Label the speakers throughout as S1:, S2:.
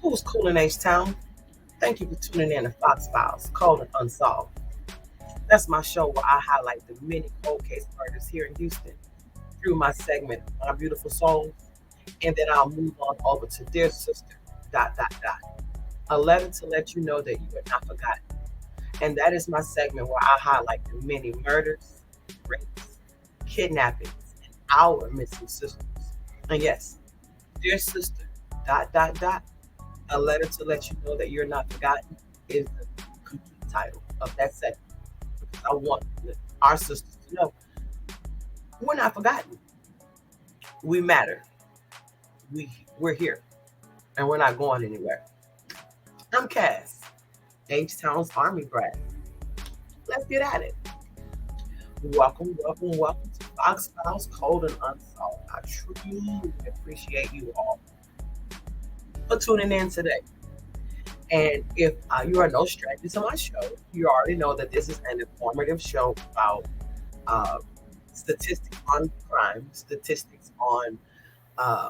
S1: Who's cool in H-Town? Thank you for tuning in to Fox Files, Cold and Unsolved. That's my show where I highlight the many cold case murders here in Houston through my segment, My Beautiful Soul, and then I'll move on over to Dear Sister, dot, dot, dot. A letter to let you know that you are not forgotten. And that is my segment where I highlight the many murders, rapes, kidnappings, and our missing sisters. And yes, Dear Sister, dot, dot, dot. A letter to let you know that you're not forgotten is the complete title of that segment. Because I want our sisters to know we're not forgotten. We matter. We're here, and we're not going anywhere. I'm Cass, H-Town's Army Brat. Let's get at it. Welcome, welcome, welcome to Fox Files Cold and Unsolved. I truly appreciate you all for tuning in today. And if you are no stranger to my show, you already know that this is an informative show about statistics on crime, statistics on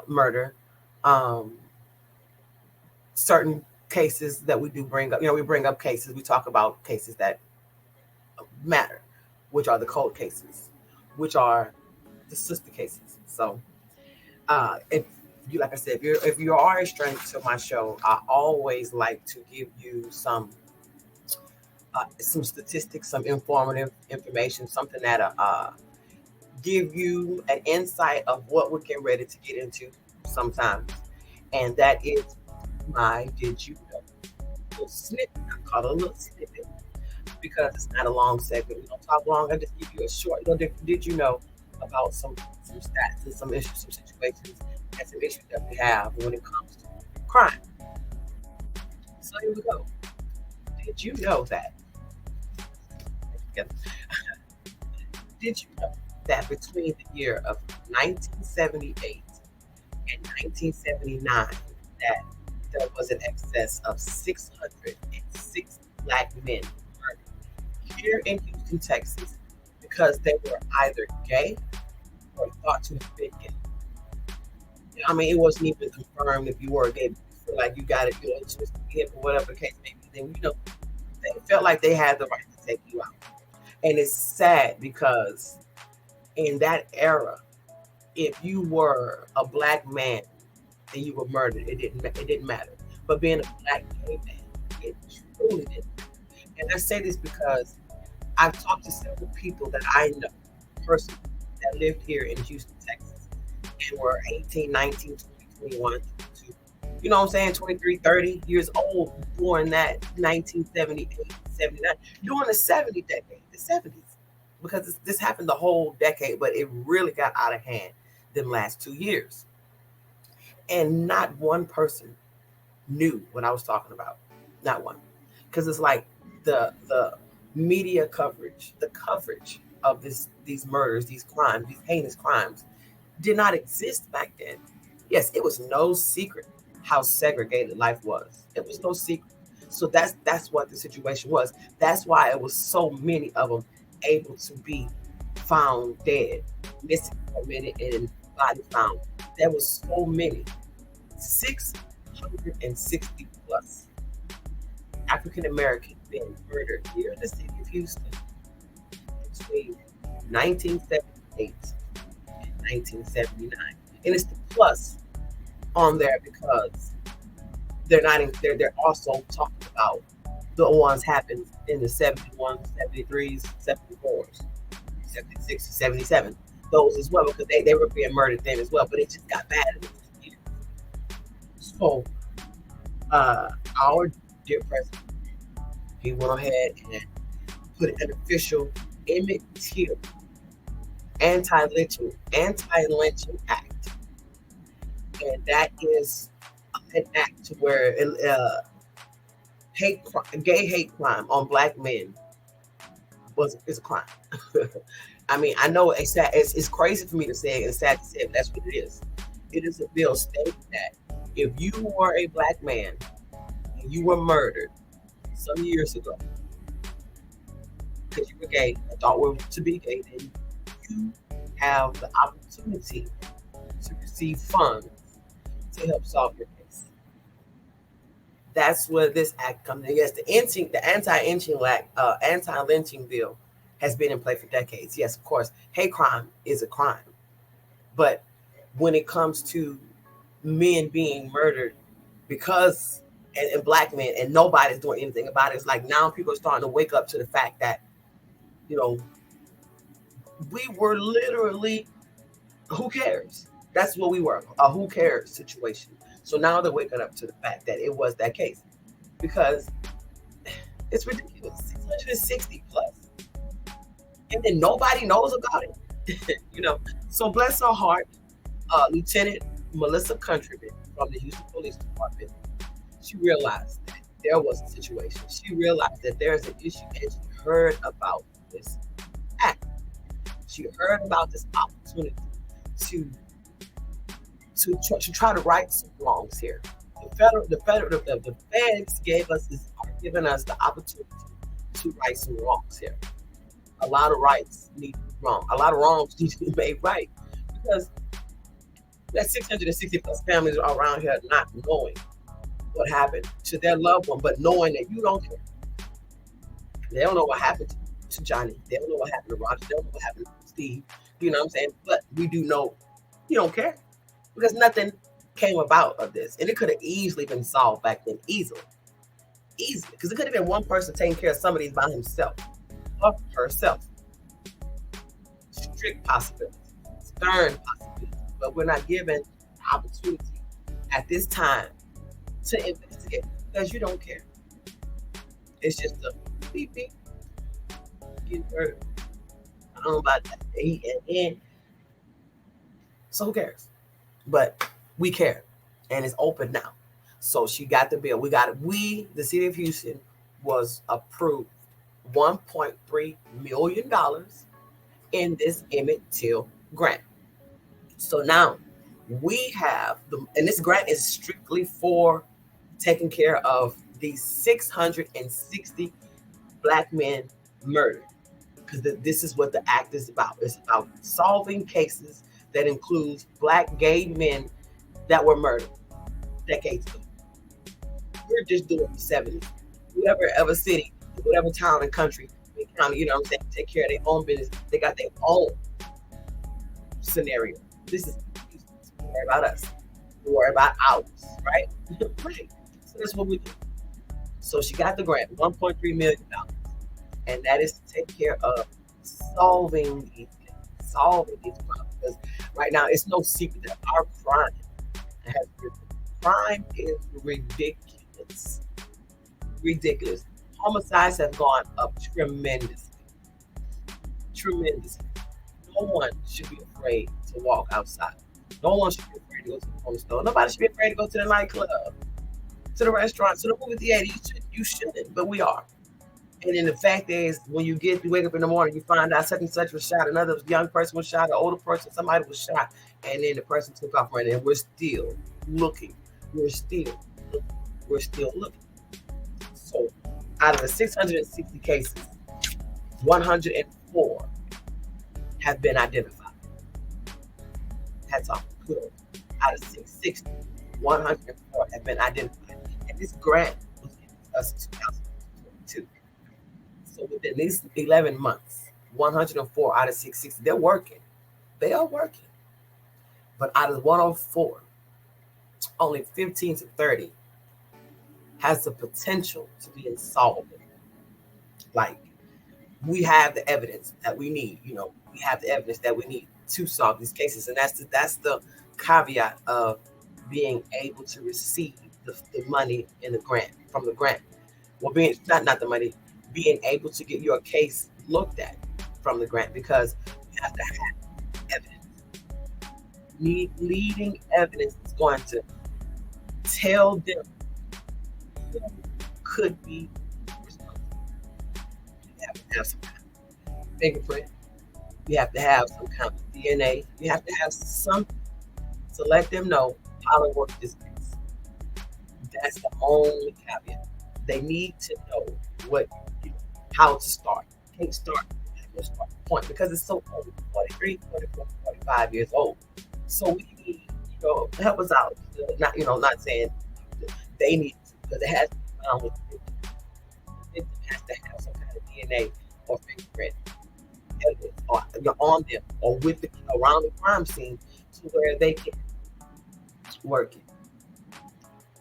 S1: murder, certain cases that we do bring up. We bring up cases, we talk about cases that matter, which are the cold cases, which are the sister cases. So if you, like I said, if you are a stranger to my show, I always like to give you some statistics, some informative information, something that give you an insight of what we're getting ready to get into sometimes. And that is my Did You Know? Little snippet. I call it a little snippet because it's not a long segment. We don't talk long. I just give you a short little Did you know about some stats and some issues, some situations, and some issues that we have when it comes to crime. So here we go. Did you know that? Did you know that between the year of 1978 and 1979, that there was an excess of 606 black men murdered here in Houston, Texas, because they were either gay or thought to have been gay. I mean, it wasn't even confirmed if you were gay. Feel like you got it, just hip or whatever the case may be. Then they felt like they had the right to take you out. And it's sad because in that era, if you were a black man and you were murdered, it didn't matter. But being a black gay man, it truly didn't. And I say this because I've talked to several people that I know personally that lived here in Houston, Texas, and were 18, 19, 20, 21, 22, you know what I'm saying, 23, 30 years old during that 1978, 79, during the 70 decade, the 70s, because this happened the whole decade, but it really got out of hand the last 2 years. And not one person knew what I was talking about. Not one. Because it's like the media coverage, the coverage of these murders, these crimes, these heinous crimes did not exist back then. Yes, it was no secret how segregated life was. It was no secret. So that's what the situation was. That's why it was so many of them able to be found dead, missing for a minute, and body found. There was so many, 660 plus African American men murdered here in the city of Houston between 1978 and 1979. And it's the plus on there because they're also talking about the ones happened in the 71s, 73s, 74s, 76, 77. Those as well, because they were being murdered then as well, but it just got bad in the years. So our dear president, he went ahead and put an official Emmett Till anti-lynching act. And that is an act to where gay hate crime on black men is a crime. I mean, I know it's crazy for me to say it, it's sad to say it, but that's what it is. It is a bill stating that if you were a black man and you were murdered some years ago because you were gay, or thought were to be gay, then you have the opportunity to receive funds to help solve your case. That's where this act comes in. Yes, the anti-lynching bill has been in play for decades. Yes, of course, hate crime is a crime, but when it comes to men being murdered because and black men and nobody's doing anything about it, it's like now people are starting to wake up to the fact that you know we were literally who cares? That's what we were, a who cares situation. So now they're waking up to the fact that it was that case because it's ridiculous. 660 plus. And then nobody knows about it. So bless her heart, Lieutenant Melissa Countryman from the Houston Police Department, she realized that there was a situation. She realized that there's an issue and she heard about this act. She heard about this opportunity to to try to right some wrongs here. The feds are giving us the opportunity to right some wrongs here. A lot of rights need to be wrong. A lot of wrongs need to be made right because that 660 plus families are around here not knowing what happened to their loved one, but knowing that you don't care. They don't know what happened to Johnny. They don't know what happened to Roger. They don't know what happened to Steve. You know what I'm saying? But we do know you don't care because nothing came about of this. And it could have easily been solved back then. Easily. Because it could have been one person taking care of some of these by himself or herself. Strict possibilities. Stern possibilities. But we're not given opportunity at this time to investigate because you don't care. It's just a beep beep. Get hurt. I don't know about that. And so who cares? But we care. And it's open now. So she got the bill. The city of Houston was approved $1.3 million in this Emmett Till grant. So now we have and this grant is strictly for taking care of these 660 black men murdered. Because this is what the act is about. It's about solving cases that includes black gay men that were murdered decades ago. We're just doing the 70s. Whatever city, whatever town and country, county, you know what I'm saying, take care of their own business. They got their own scenario. This is don't worry about us. Don't worry about ours, right? Right. So that's what we do. So she got the grant, $1.3 million. And that is to take care of solving these problems. Because right now, it's no secret that our crime is ridiculous. Ridiculous. Homicides have gone up tremendously. Tremendously. No one should be afraid to walk outside. No one should be afraid to go to the corner store. Nobody should be afraid to go to the nightclub, to the restaurant, to the movie theater. You shouldn't, but we are. And then the fact is, when you wake up in the morning, you find out such and such was shot, another young person was shot, an older person, somebody was shot, and then the person took off running, and we're still looking. We're still looking. So, out of the 660 cases, 104 have been identified. That's all. Good. Out of 660, 104 have been identified. And this grant was given to us in 2022. So within these 11 months, 104 out of 660, they're working. They are working. But out of 104, only 15 to 30 has the potential to be insolvent. Like, we have the evidence that we need. We have the evidence that we need to solve these cases. And that's the caveat of being able to receive the money in the grant, from the grant. Well, being not the money, being able to get your case looked at from the grant, because you have to have evidence. Leading evidence is going to tell them who could be responsible. You have to have some kind of fingerprint. You have to have some kind of DNA. You have to have something to let them know how to work this case. That's the only caveat. They need to know how to start. You can't start at your start point because it's so old. 43, 44, 45 years old. So we need, help us out. Not saying they need because it has to be found with the victim. The victim has to have some kind of DNA or fingerprint evidence or, on them or with the around the crime scene to where they can work it.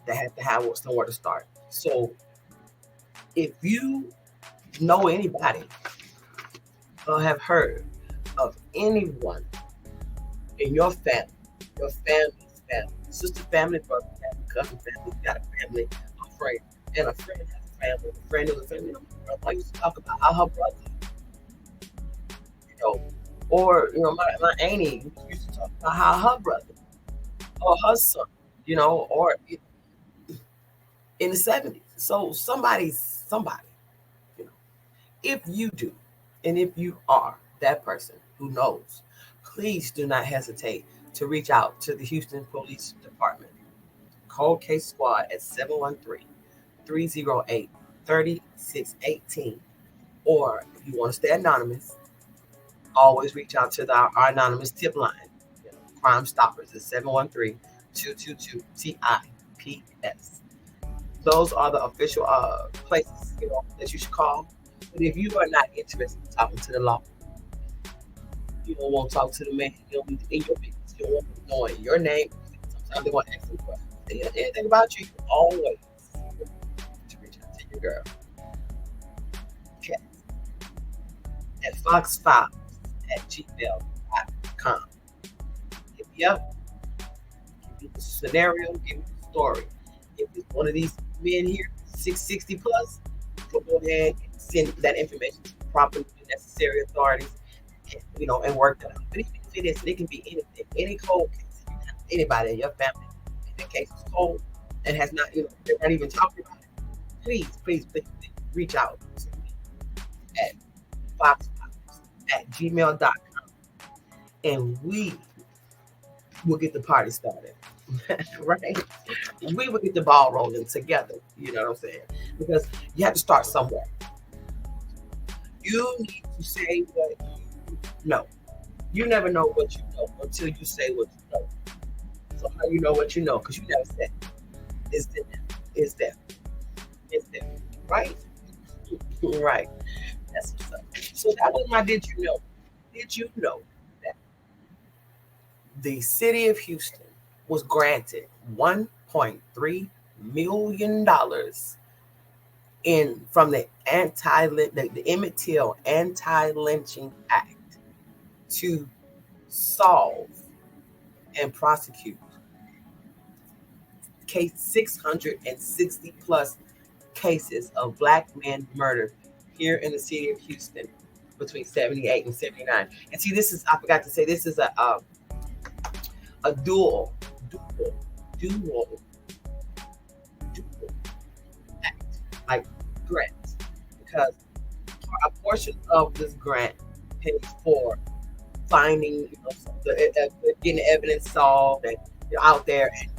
S1: They have to have somewhere to start. So if you know anybody or have heard of anyone in your family's family, sister family, brother family, cousin family, you got a family, a friend, and a friend has a family, a friend has a family. You know, my grandma used to talk about how her brother, you know, or my auntie used to talk about how her brother or her son, or in the 70s. So somebody, you know. If you do, and if you are that person who knows, please do not hesitate to reach out to the Houston Police Department. Cold Case Squad at 713-308-3618. Or if you want to stay anonymous, always reach out to our anonymous tip line. Crime Stoppers at 713-222-TIPS. Those are the official places that you should call. But if you are not interested in talking to the law, you don't want to talk to the man, you don't need in your business, you don't want to know your name. Sometimes they want to ask some questions. Anything about you, always to reach out to your girl. Okay. At fox5 at gmail.com. Hit me up, give me the scenario, give me the story. If it's one of these men here, 660 plus, go ahead and send that information to the proper necessary authorities, and work that out. But even if it is, it can be anything, any cold case. Anybody in your family, in that case is cold and has not, they're not even talking about it. Please reach out to me at fox@gmail.com and we will get the party started. Right? We will get the ball rolling together. You know what I'm saying? Because you have to start somewhere. You need to say what you know. You never know what you know until you say what you know. So how you know what you know? Because you never said it's there. It's there. It's there. Right? Right. That's what's up. So that was my did you know? Did you know that the city of Houston was granted $1.3 million in from the Emmett Till Anti-Lynching Act to solve and prosecute case 660 plus cases of black men murdered here in the city of Houston between 78 and 79. And see, I forgot to say, this is a dual act, like grants, because a portion of this grant pays for finding, getting the evidence solved and out there and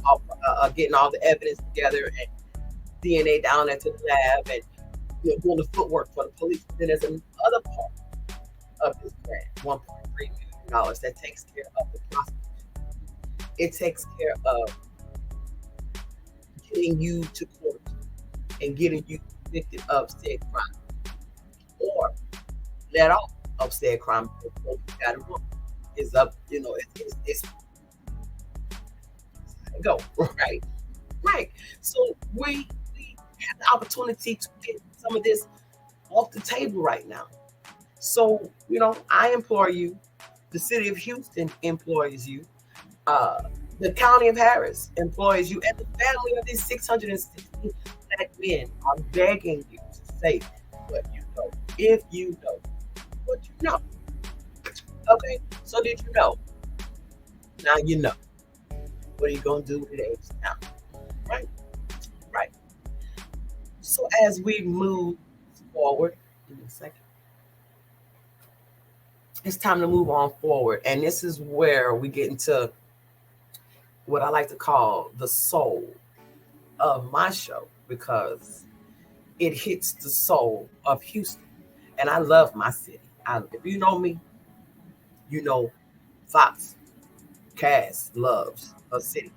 S1: getting all the evidence together and DNA down into the lab and doing the footwork for the police. But then there's another part of this grant, $1.3 million, that takes care of the prosecution. It takes care of getting you to court and getting you convicted of said crime or let off of said crime before you got it wrong. It's up, it's go right. So we have the opportunity to get some of this off the table right now. So I implore you, the city of Houston employs you, the county of Harris employs you, and the family of these 660 black men are begging you to say what you know, if you know what you know. Okay, so did you know? Now you know. What are you going to do with it now? Right. So as we move forward, give me a second. It's time to move on forward. And this is where we get into what I like to call the soul of my show, because it hits the soul of Houston. And I love my city. If you know me, Fox Cass loves a city.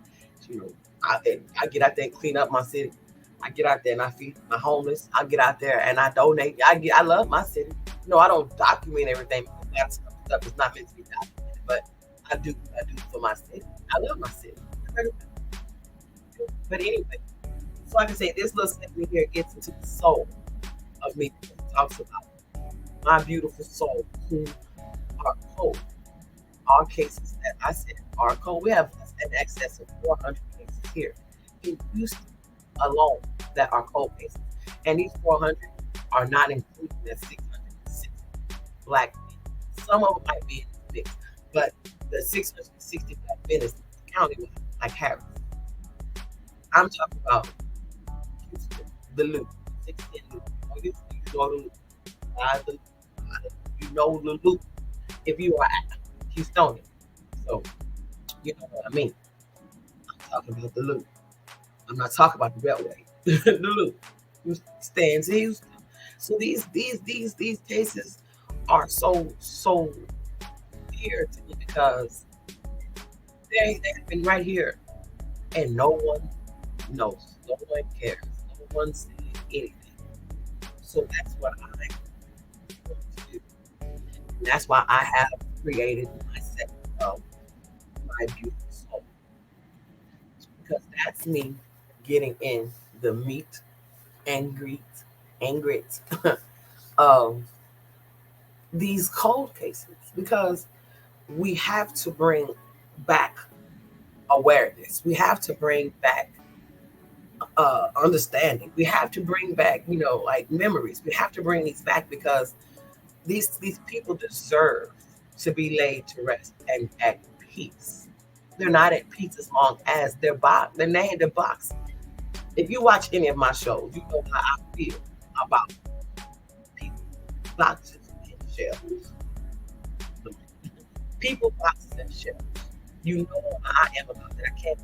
S1: I get out there and clean up my city. I get out there and I feed my homeless. I get out there and I donate. I love my city. No, I don't document everything. That stuff is not meant to be documented, but I do for my city. I love my city. But anyway, so like I say, this little segment here gets into the soul of me. It talks about my beautiful soul who are cold. All cases that I said are cold. We have an excess of 400 cases here in Houston alone that are cold cases. And these 400 are not including the 660 black men. Some of them might be in the mix, but the 660 black men is county like Harris. I'm talking about Houston, the loop, 16 loop. You know the loop. The, you know the loop if you are Houstonian. So you know what I mean. I'm talking about the loop. I'm not talking about the Beltway. The loop. Who stands Houston. So these cases are so dear to me because they've been right here and no one knows. No one cares. No one sees anything. So that's what I want to do. And that's why I have created my segment of my beautiful soul. Because that's me getting in the meat and grit of these cold cases. Because we have to bring back awareness. We have to bring back understanding. We have to bring back, like memories. We have to bring these back because these people deserve to be laid to rest and at peace. They're not at peace as long as their name, their box. If you watch any of my shows, you know how I feel about people, boxes and shells. People, boxes and shells. You know how I am about that. I can't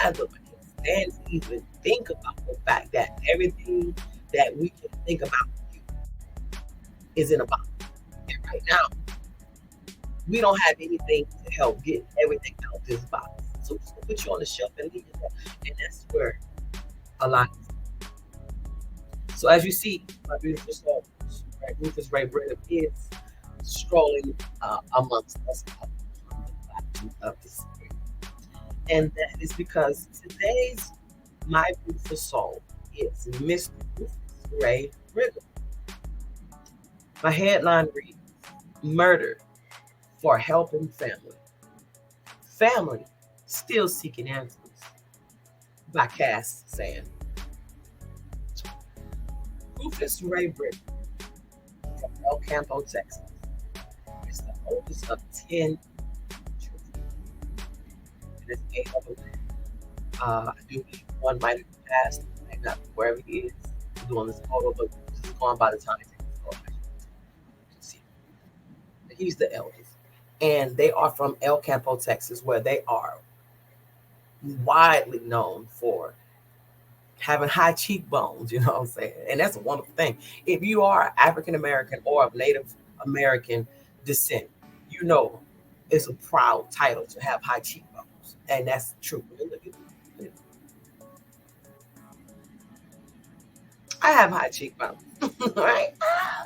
S1: fathom, I can't stand to even think about the fact that everything that we can think about is in a box. And right now, we don't have anything to help get everything out this box. So we're just gonna put you on the shelf and leave it there. And that's where a lot is. So as you see, my beautiful soul, right, Rufus Ray Brenham is strolling amongst us of the spirit. And that is because today's my beautiful soul is Mr. Rufus Ray Brenham. My headline reads, Murdered for Helping Family. Family Still Seeking Answers by Cass Sand. Rufus Ray Brenham from El Campo, Texas is the oldest of 10 children. There's 8 of them. I do believe one might have passed, might not be wherever he is doing this photo, but he's gone by the time he takes this photo. He's the eldest. And they are from El Campo, Texas, where they are widely known for having high cheekbones, you know what I'm saying? And that's a wonderful thing. If you are African American or of Native American descent, you know it's a proud title to have high cheekbones. And that's true. I have high cheekbones. Right?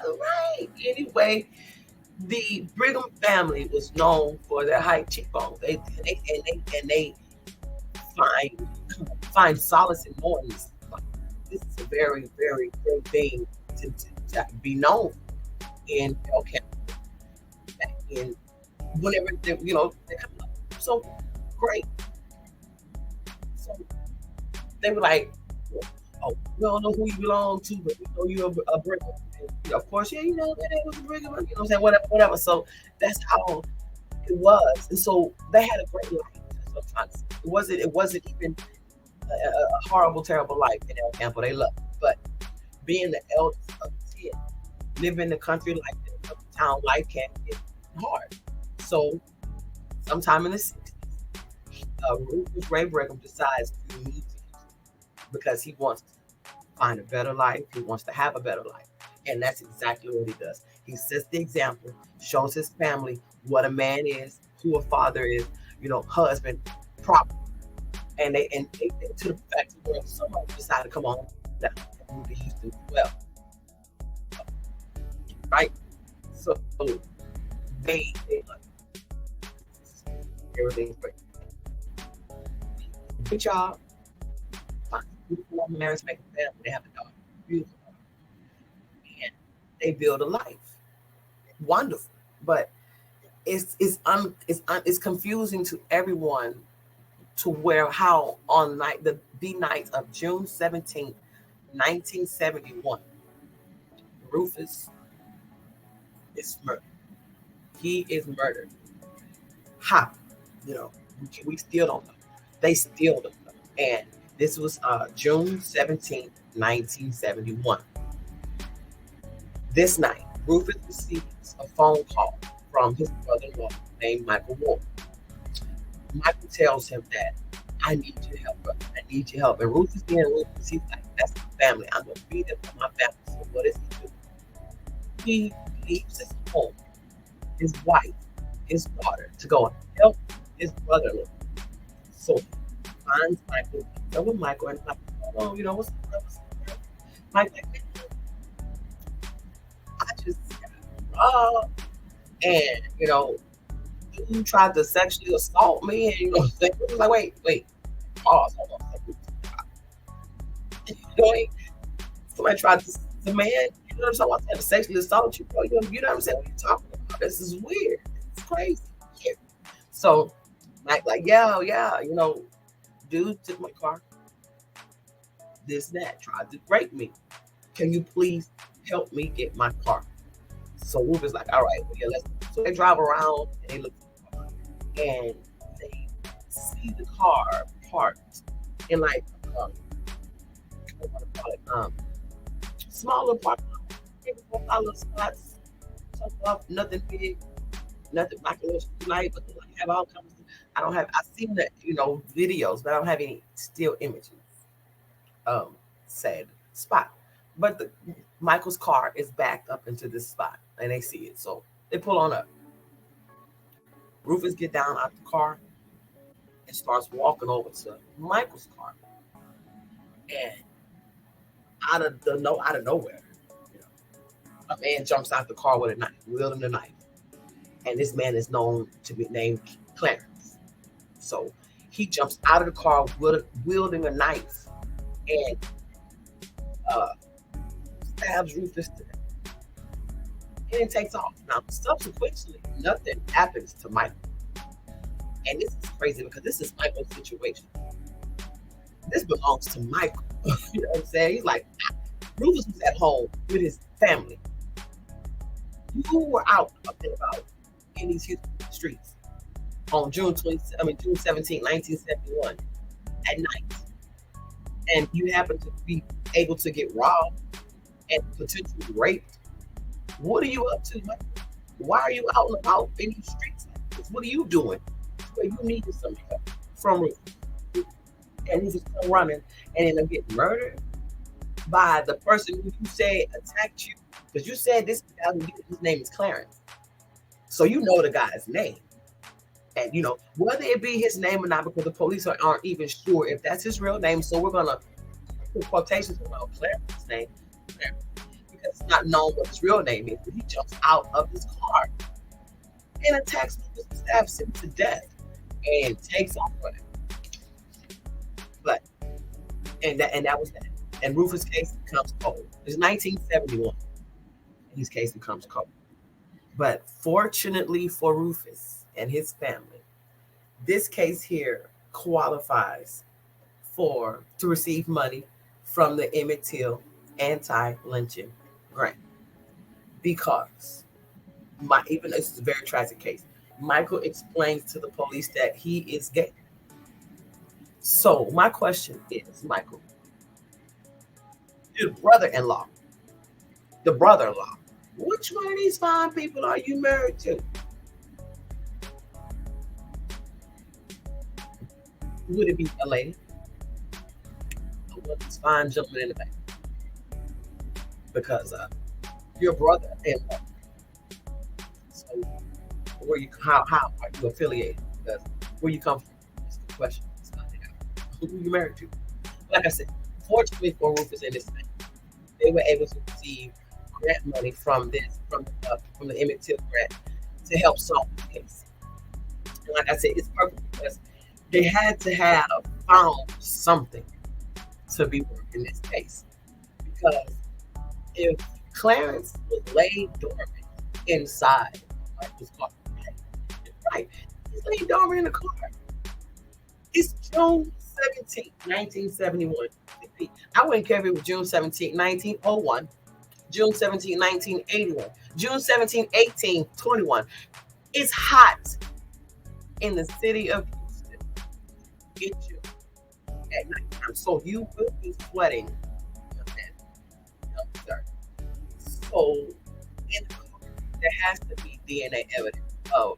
S1: Right. Anyway, the Brigham family was known for their high cheekbones. They find solace in knowing this. This is a very, very great thing to be known in okay. In whenever they come up. So great. So they were like, oh, we don't know who you belong to, but we know you're a Brigham. Of course, yeah, that was a Brigham, you know what I'm saying? Whatever. So that's how it was. And so they had a great life. That's what I'm trying to say. It wasn't even a horrible, terrible life in El Campo. They loved it. But being the eldest of 10, living in the country like that, town life can get hard. So sometime in the 60s, Rufus Ray Brigham decides to move to Houston because he wants to find a better life. He wants to have a better life. And that's exactly what he does. He sets the example, shows his family what a man is, who a father is, husband, proper. and they to the fact where somebody decided to come on down and move to Houston as well, right? So they like everything's great. Good job. Fine. Beautiful woman, married, making family. They have a daughter. Beautiful. And they build a life. Wonderful. But it's confusing to everyone to where how on the night of June 17th, 1971, Rufus is murdered. He is murdered. How? You know, we still don't know. They still don't know. And this was June 17th, 1971. This night, Rufus receives a phone call from his brother-in-law named Michael Moore. Michael tells him that I need your help, brother. I need your help. And Rufus being Rufus, he's like, that's my family. I'm gonna be there for my family. So what does he do? He leaves his home, his wife, his daughter to go and help his brother-in-law. So he finds Michael, over Michael, and like, oh, you know, what's up? Mike, like, I just got robbed, and you know, you tried to sexually assault me, and you know, it was like, wait, pause, hold on. You know, somebody tried to, the man, you know, someone tried to sexually assault you, bro. You know what I'm saying? What are you talking about? This is weird. It's crazy. Yeah. So, Mike, like, yeah, you know, dude took my car, this, that, tried to break me. Can you please help me get my car? So Rufus like, all right, well, yeah, let's. So they drive around and they look for the car, and they see the car parked in like what do I call it? Smaller parking lot, maybe 4 5 spots, some stuff, nothing big, nothing like a little light, but they like have all kinds of. I don't have. I've seen the videos, but I don't have any still images. Said spot, but Michael's car is backed up into this spot, and they see it, so they pull on up. Rufus get down out the car and starts walking over to Michael's car, and out of nowhere, you know, a man jumps out the car with a knife, wielding a knife, and this man is known to be named Clarence. So he jumps out of the car wielding a knife and stabs Rufus to death, and it takes off. Now, subsequently, nothing happens to Michael, and this is crazy because this is Michael's situation. This belongs to Michael. You know what I'm saying? He's like, Rufus was at home with his family. You were out and about in these Houston streets on June 17, 1971, at night, and you happen to be able to get robbed and potentially raped. What are you up to, Michael? Why are you out and about in these streets like this? What are you doing? Where you needed some help from Rufus, and Rufus come running and end up getting murdered by the person who you said attacked you, because you said this guy, his name is Clarence, so you know the guy's name, and you know whether it be his name or not, because the police aren't even sure if that's his real name. So we're gonna put quotations around Clarence's name, Clarence, because it's not known what his real name is. But he jumps out of his car and attacks Rufus and stabs him to death and takes off running. But that was that. And Rufus' case becomes cold. It's 1971. And his case becomes cold. But fortunately for Rufus and his family, this case here qualifies to receive money from the Emmett Till anti-lynching grant, because even though this is a very tragic case, Michael explains to the police that he is gay. So my question is, Michael, your brother-in-law, which one of these fine people are you married to? Would it be a lady? Or one of these fine gentlemen in the back? Because your brother-in-law. So how are you affiliated? Because where you come from is the question. Who you married to? Like I said, fortunately for Rufus and his family, they were able to receive grant money from the Emmett Till grant to help solve the case. And like I said, it's perfect because they had to have found something to be worked in this case. Because if Clarence was laid dormant inside, like was called, right, he's laid dormant in the car. It's June 17th, 1971. I wouldn't care if it was June 17th, 1901, June 17th, 1981, June 17th, 1821. It's hot in the city of Houston. Get you at nighttime. So you will be sweating. Sir. So in the car, there has to be DNA evidence of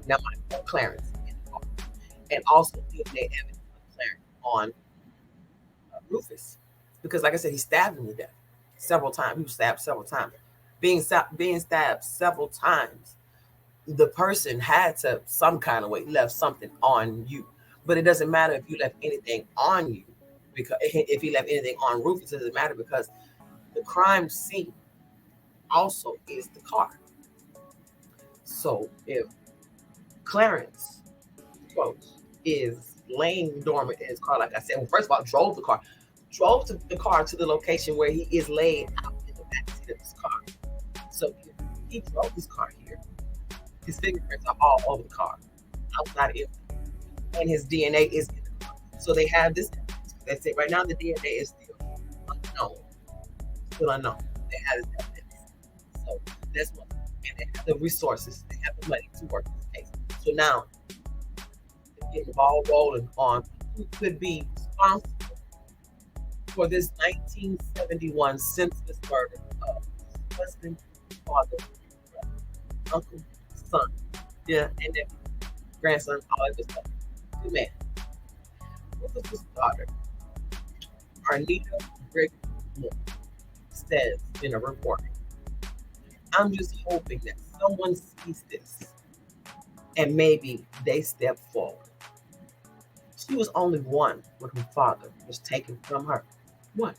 S1: now my Clarence in the car. And also DNA evidence of Clarence on Rufus. Because like I said, he stabbed him to death several times. He was stabbed several times. Being stabbed several times, the person had to some kind of way left something on you. But it doesn't matter if you left anything on you, because if he left anything on Rufus, it doesn't matter because the crime scene also is the car. So if Clarence, quote, is laying dormant in his car, like I said, well, first of all, drove the car to the location where he is laid out in the backseat of his car. So if he drove his car here, his fingerprints are all over the car, outside of, and his DNA is in the car. So they have this. That's it. Right now, the DNA is still unknown. Still unknown. They have this evidence. So that's one. And they have the resources. They have the money to work this case. So now, get the ball rolling on who could be responsible for this 1971 senseless murder of husband, father, uncle, son, yeah, and then grandson, all of this stuff. Good man. Rufus's daughter, Arnita Brick says in a report, I'm just hoping that someone sees this and maybe they step forward. She was only one when her father was taken from her. One.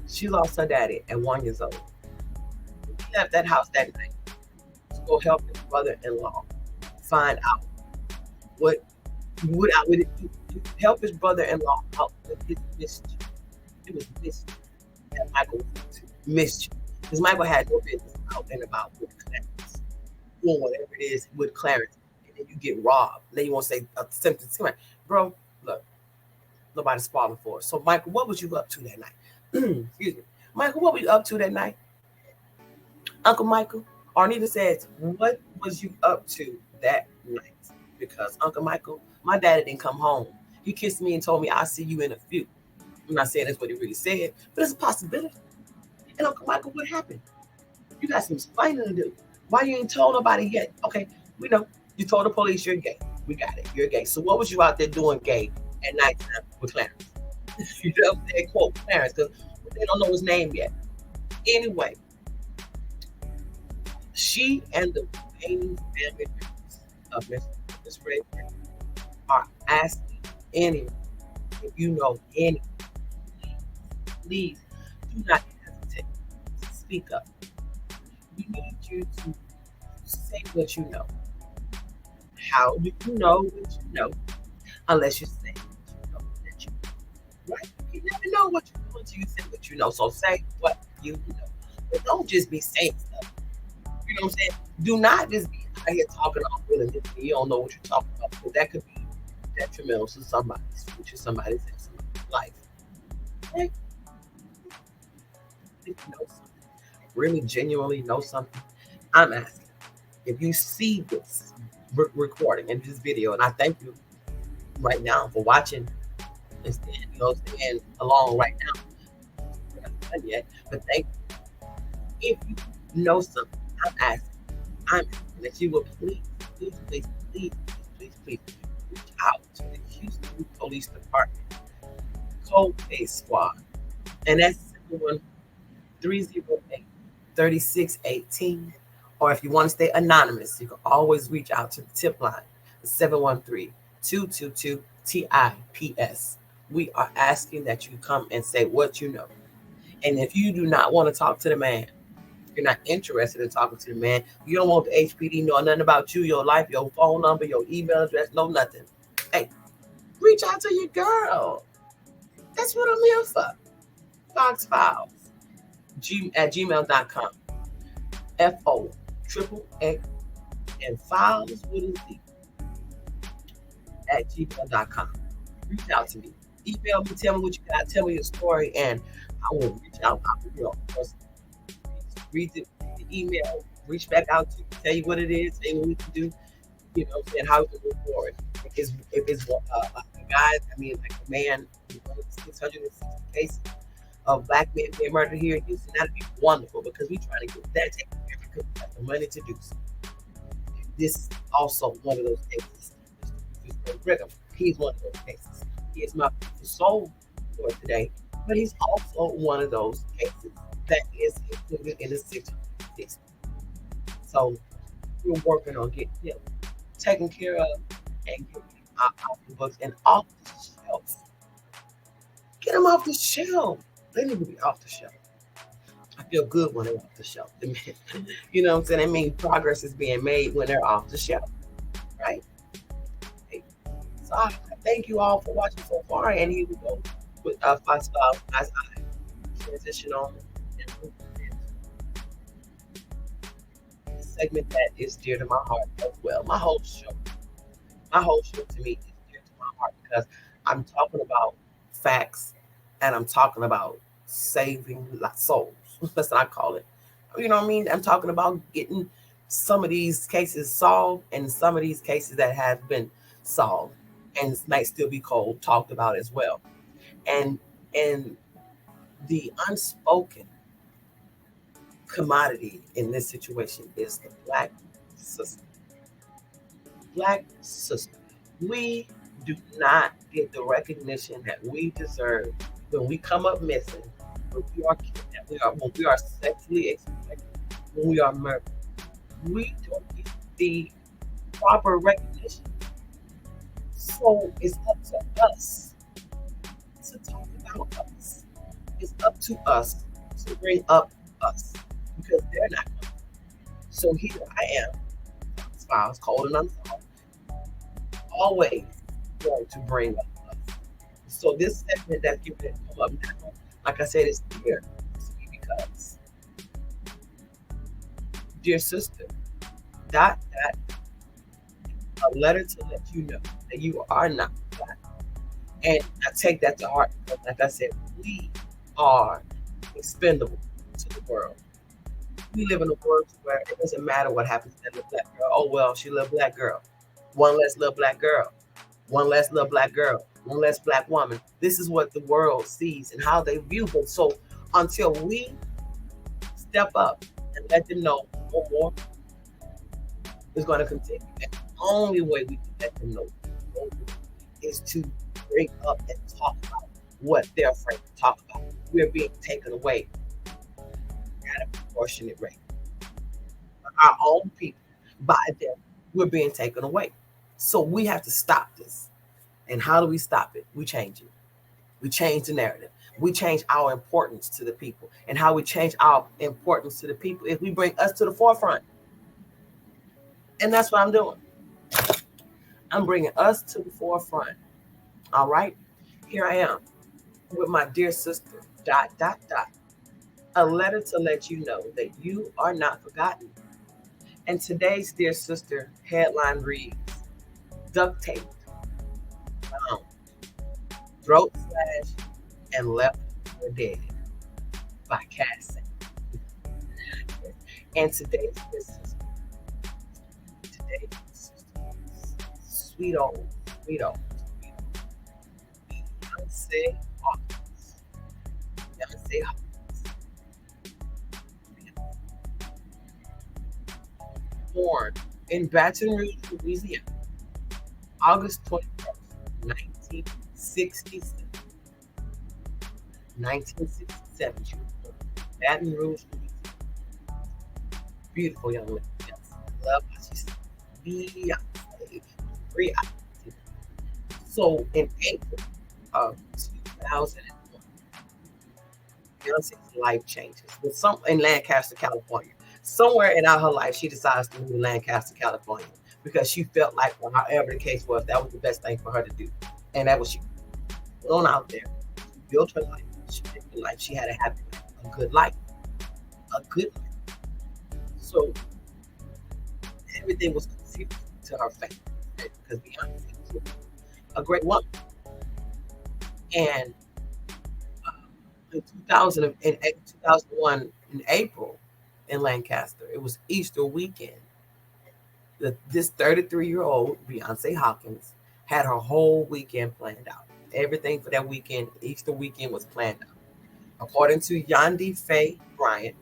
S1: She lost her daddy at 1 year old. He left that house that night to go help his brother-in-law find out what would help his brother-in-law out with his mischief. It was mischief that Michael was into. Mischief. Because Michael had no business out and about with Clarence. Doing whatever it is with Clarence. And then you get robbed. Then you won't say attempted suicide. Bro, look, nobody's falling for it. So, Michael, what was you up to that night? Excuse me. Michael, what were you up to that night? Uncle Michael, Arnita says, what was you up to that night? Because Uncle Michael, my daddy didn't come home. He kissed me and told me, I'll see you in a few. I'm not saying that's what he really said, but it's a possibility. And Uncle Michael, what happened? You got some explaining to do. Why you ain't told nobody yet? Okay, we know. You told the police you're gay. We got it. You're gay. So what was you out there doing gay at nighttime with Clarence? You know what I'm saying? Quote Clarence, because they don't know his name yet. Anyway, she and the remaining family members of Miss Ray are asking anyone, if you know anyone, please do not hesitate to speak up. We need you to say what you know. How do you know what you know? Unless you say what you know that you know. Right? You never know what you know until you say what you know. So say what you know. But don't just be saying stuff. You know what I'm saying? Do not just be out here talking all willy nilly. You don't know what you're talking about. Because that could be detrimental to somebody's future, somebody's life. Okay? If you know something, really genuinely know something, I'm asking. If you see this recording and this video, and I thank you right now for watching and staying along right now. We're not done yet, but thank you. If you know something, I'm asking that you will please reach out to the Houston Police Department Cold Case Squad, and that's 308-3618. Or if you want to stay anonymous, you can always reach out to the tip line, 713-222-3700. TIPS. We are asking that you come and say what you know. And if you do not want to talk to the man, you're not interested in talking to the man, you don't want the HPD know nothing about you, your life, your phone number, your email address, no nothing. Hey, reach out to your girl. That's what I'm here for. Fox Files at gmail.com. FO triple X and files with a Z at gmail.com. Reach out to me. Email me, tell me what you got, tell me your story, and I will reach out. I will, read the email, reach back out to you, tell you what it is, tell you what we can do, and how we can move forward. If it's guys, I mean, like a man, 660 cases of black men being murdered here in Houston, that'd be wonderful because we're trying to get that taken care of because we have the money to do so. This is also one of those cases. Mr. Brigham, he's one of those cases. He is my soul for today, but he's also one of those cases that is included in the 660. So we're working on getting him taken care of and getting him off the books and off the shelf. Get them off the shelf. They need to be off the shelf. I feel good when they're off the shelf. You know what I'm saying? I mean, progress is being made when they're off the shelf, right? So I thank you all for watching so far. And here we go with Fox Files as I transition on a segment that is dear to my heart as well. My whole show to me is dear to my heart because I'm talking about facts and I'm talking about saving souls. That's what I call it. You know what I mean? I'm talking about getting some of these cases solved and some of these cases that have been solved and might still be talked about as well. And the unspoken commodity in this situation is the black sister. Black sister. We do not get the recognition that we deserve when we come up missing, when we are sexually exploited, when we are murdered. We don't get the proper recognition. So it's up to us to talk about us. It's up to us to bring up us because they're not coming. So here I am, Files Cold and Unsolved, always going to bring up us. So this segment that's getting to come up now, like I said, is here because, dear sister, a letter to let you know that you are not black. And I take that to heart because, like I said, we are expendable to the world. We live in a world where it doesn't matter what happens to that little black girl. Oh, well, she a little black girl. One less little black girl. One less little black girl. One less black woman. This is what the world sees and how they view them. So until we step up and let them know no more is going to continue. And the only way we can let them know is to bring up and talk about what they're afraid to talk about. We're being taken away at a proportionate rate. Our own people, by them, we're being taken away. So we have to stop this. And how do we stop it? We change it. We change the narrative. We change our importance to the people. And how we change our importance to the people is we bring us to the forefront. And that's what I'm doing. I'm bringing us to the forefront. All right? Here I am with my dear sister, ... A letter to let you know that you are not forgotten. And today's dear sister headline reads, duct tape, found, throat slashed, and left for dead by Cassie. And today's dear sister, sweet old, Beyonce Hawkins. Beyonce Hawkins. Born in Baton Rouge, Louisiana, August 21st, 1967. 1967, she was born in Baton Rouge, Louisiana. Beautiful young lady. Yes, I love how she said Beyonce. So in April of 2001, Beyonce's life changes with some in Lancaster, California. Somewhere in her life, she decides to move to Lancaster, California, because she felt like, well, however the case was, that was the best thing for her to do, and that was she went on out there, built her life, she lived her life. She had a happy life, a good life, a good life. So everything was confused to her family, right? Because Beyonce was a great woman, and in 2001 in April in Lancaster. It was Easter weekend. This 33-year-old Beyonce Hawkins had her whole weekend planned out. Everything for that weekend, Easter weekend, was planned out. According to Yandi Faye Bryant,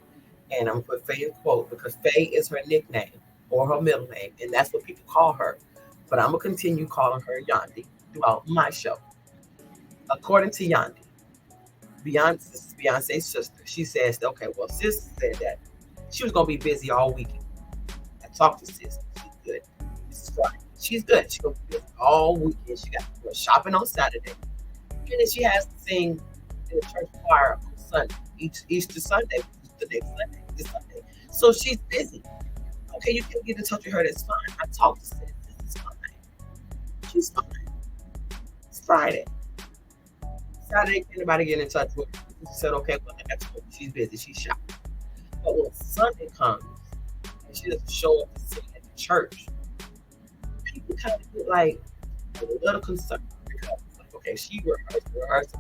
S1: and I'm going to put Faye in quote because Faye is her nickname or her middle name, and that's what people call her. But I'm going to continue calling her Yandi throughout my show. According to Yandi, Beyonce's sister, she says, okay, well, sis said that she was gonna be busy all weekend. I talked to sis. She's good. This is Friday. She's good. She's gonna be busy all weekend. She got to go shopping on Saturday. And then she has to sing in the church choir on Sunday, Easter Sunday, the next Sunday, this Sunday. So she's busy. Okay, you can get in touch with her, that's fine. I talked to sis. This is fine. She's fine. It's Friday. Saturday, anybody get in touch with her? She said, okay, well, that's cool. She's busy. She's shopping. But when Sunday comes and she doesn't show up to sing at the church, people kind of get like a little concerned because it's like, okay, she rehearsed.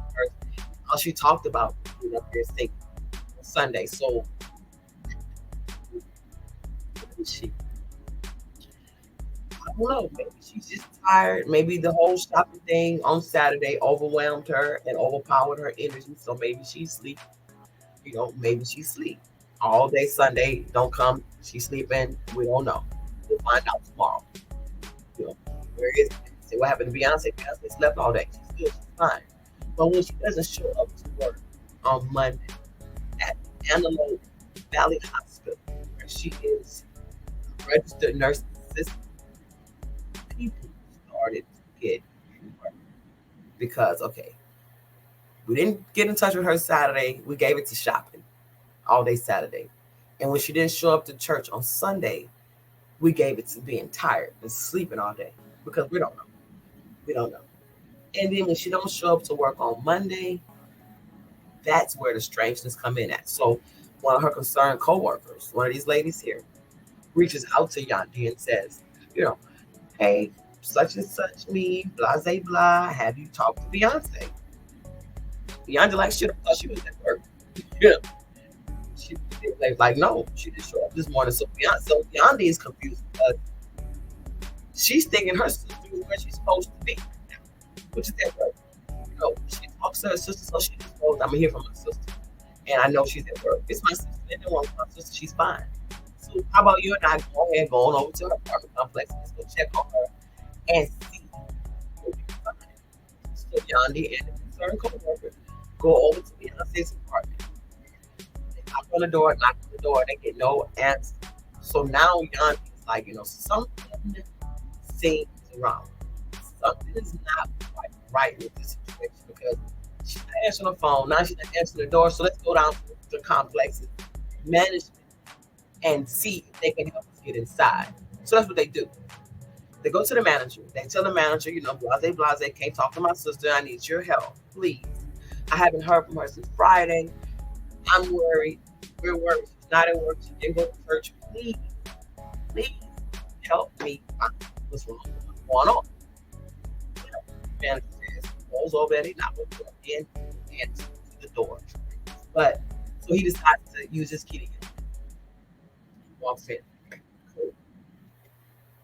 S1: All she talked about being up there singing on Sunday. So she, I don't know, maybe she's just tired. Maybe the whole shopping thing on Saturday overwhelmed her and overpowered her energy. So maybe she's sleep. Maybe she's sleep all day Sunday. Don't come. She's sleeping. We don't know. We'll find out tomorrow. You know, where is it? Say what happened to Beyonce? Beyonce slept all day. She's good. She's fine. But when she doesn't show up to work on Monday at Antelope Valley Hospital, where she is a registered nurse assistant, people started to get worried because okay, we didn't get in touch with her Saturday. We gave it to shopping all day Saturday. And when she didn't show up to church on Sunday, we gave it to being tired and sleeping all day because we don't know. We don't know. And then when she don't show up to work on Monday, that's where the strangeness come in at. So one of her concerned coworkers, one of these ladies here, reaches out to Yandi and says, hey, such and such me, blah, blah, blah. Have you talked to Beyonce? Beyonce like shit. I thought she was at work. Yeah. She like no, she didn't show up this morning. So Yandi is confused because she's thinking her sister is where she's supposed to be, which is at work. She talks to her sister, so she's supposed. I'm here for my sister, and I know she's at work. It's my sister. They don't want my sister. She's fine. So how about you and I go ahead, going over to her apartment complex, let's go check on her and see if we'll be fine. So Yandi and the concerned coworker go over to Beyonce's apartment. They knock on the door, they get no answer. So now Yandi's like, something seems wrong. Something is not quite right with this situation because she's not answering the phone. Now she's not answering the door. So let's go down to the complex's management and see if they can help us get inside. So that's what they do. They go to the manager. They tell the manager, blase, can't talk to my sister. I need your help, please. I haven't heard from her since Friday. I'm worried. We're worried. She's not at work. She didn't go to church. Please help me find what's wrong. What's going on? The manager says, rolls over and he's not going to in and to the door. But so he decides to use his key to get in. Walks in. Cool.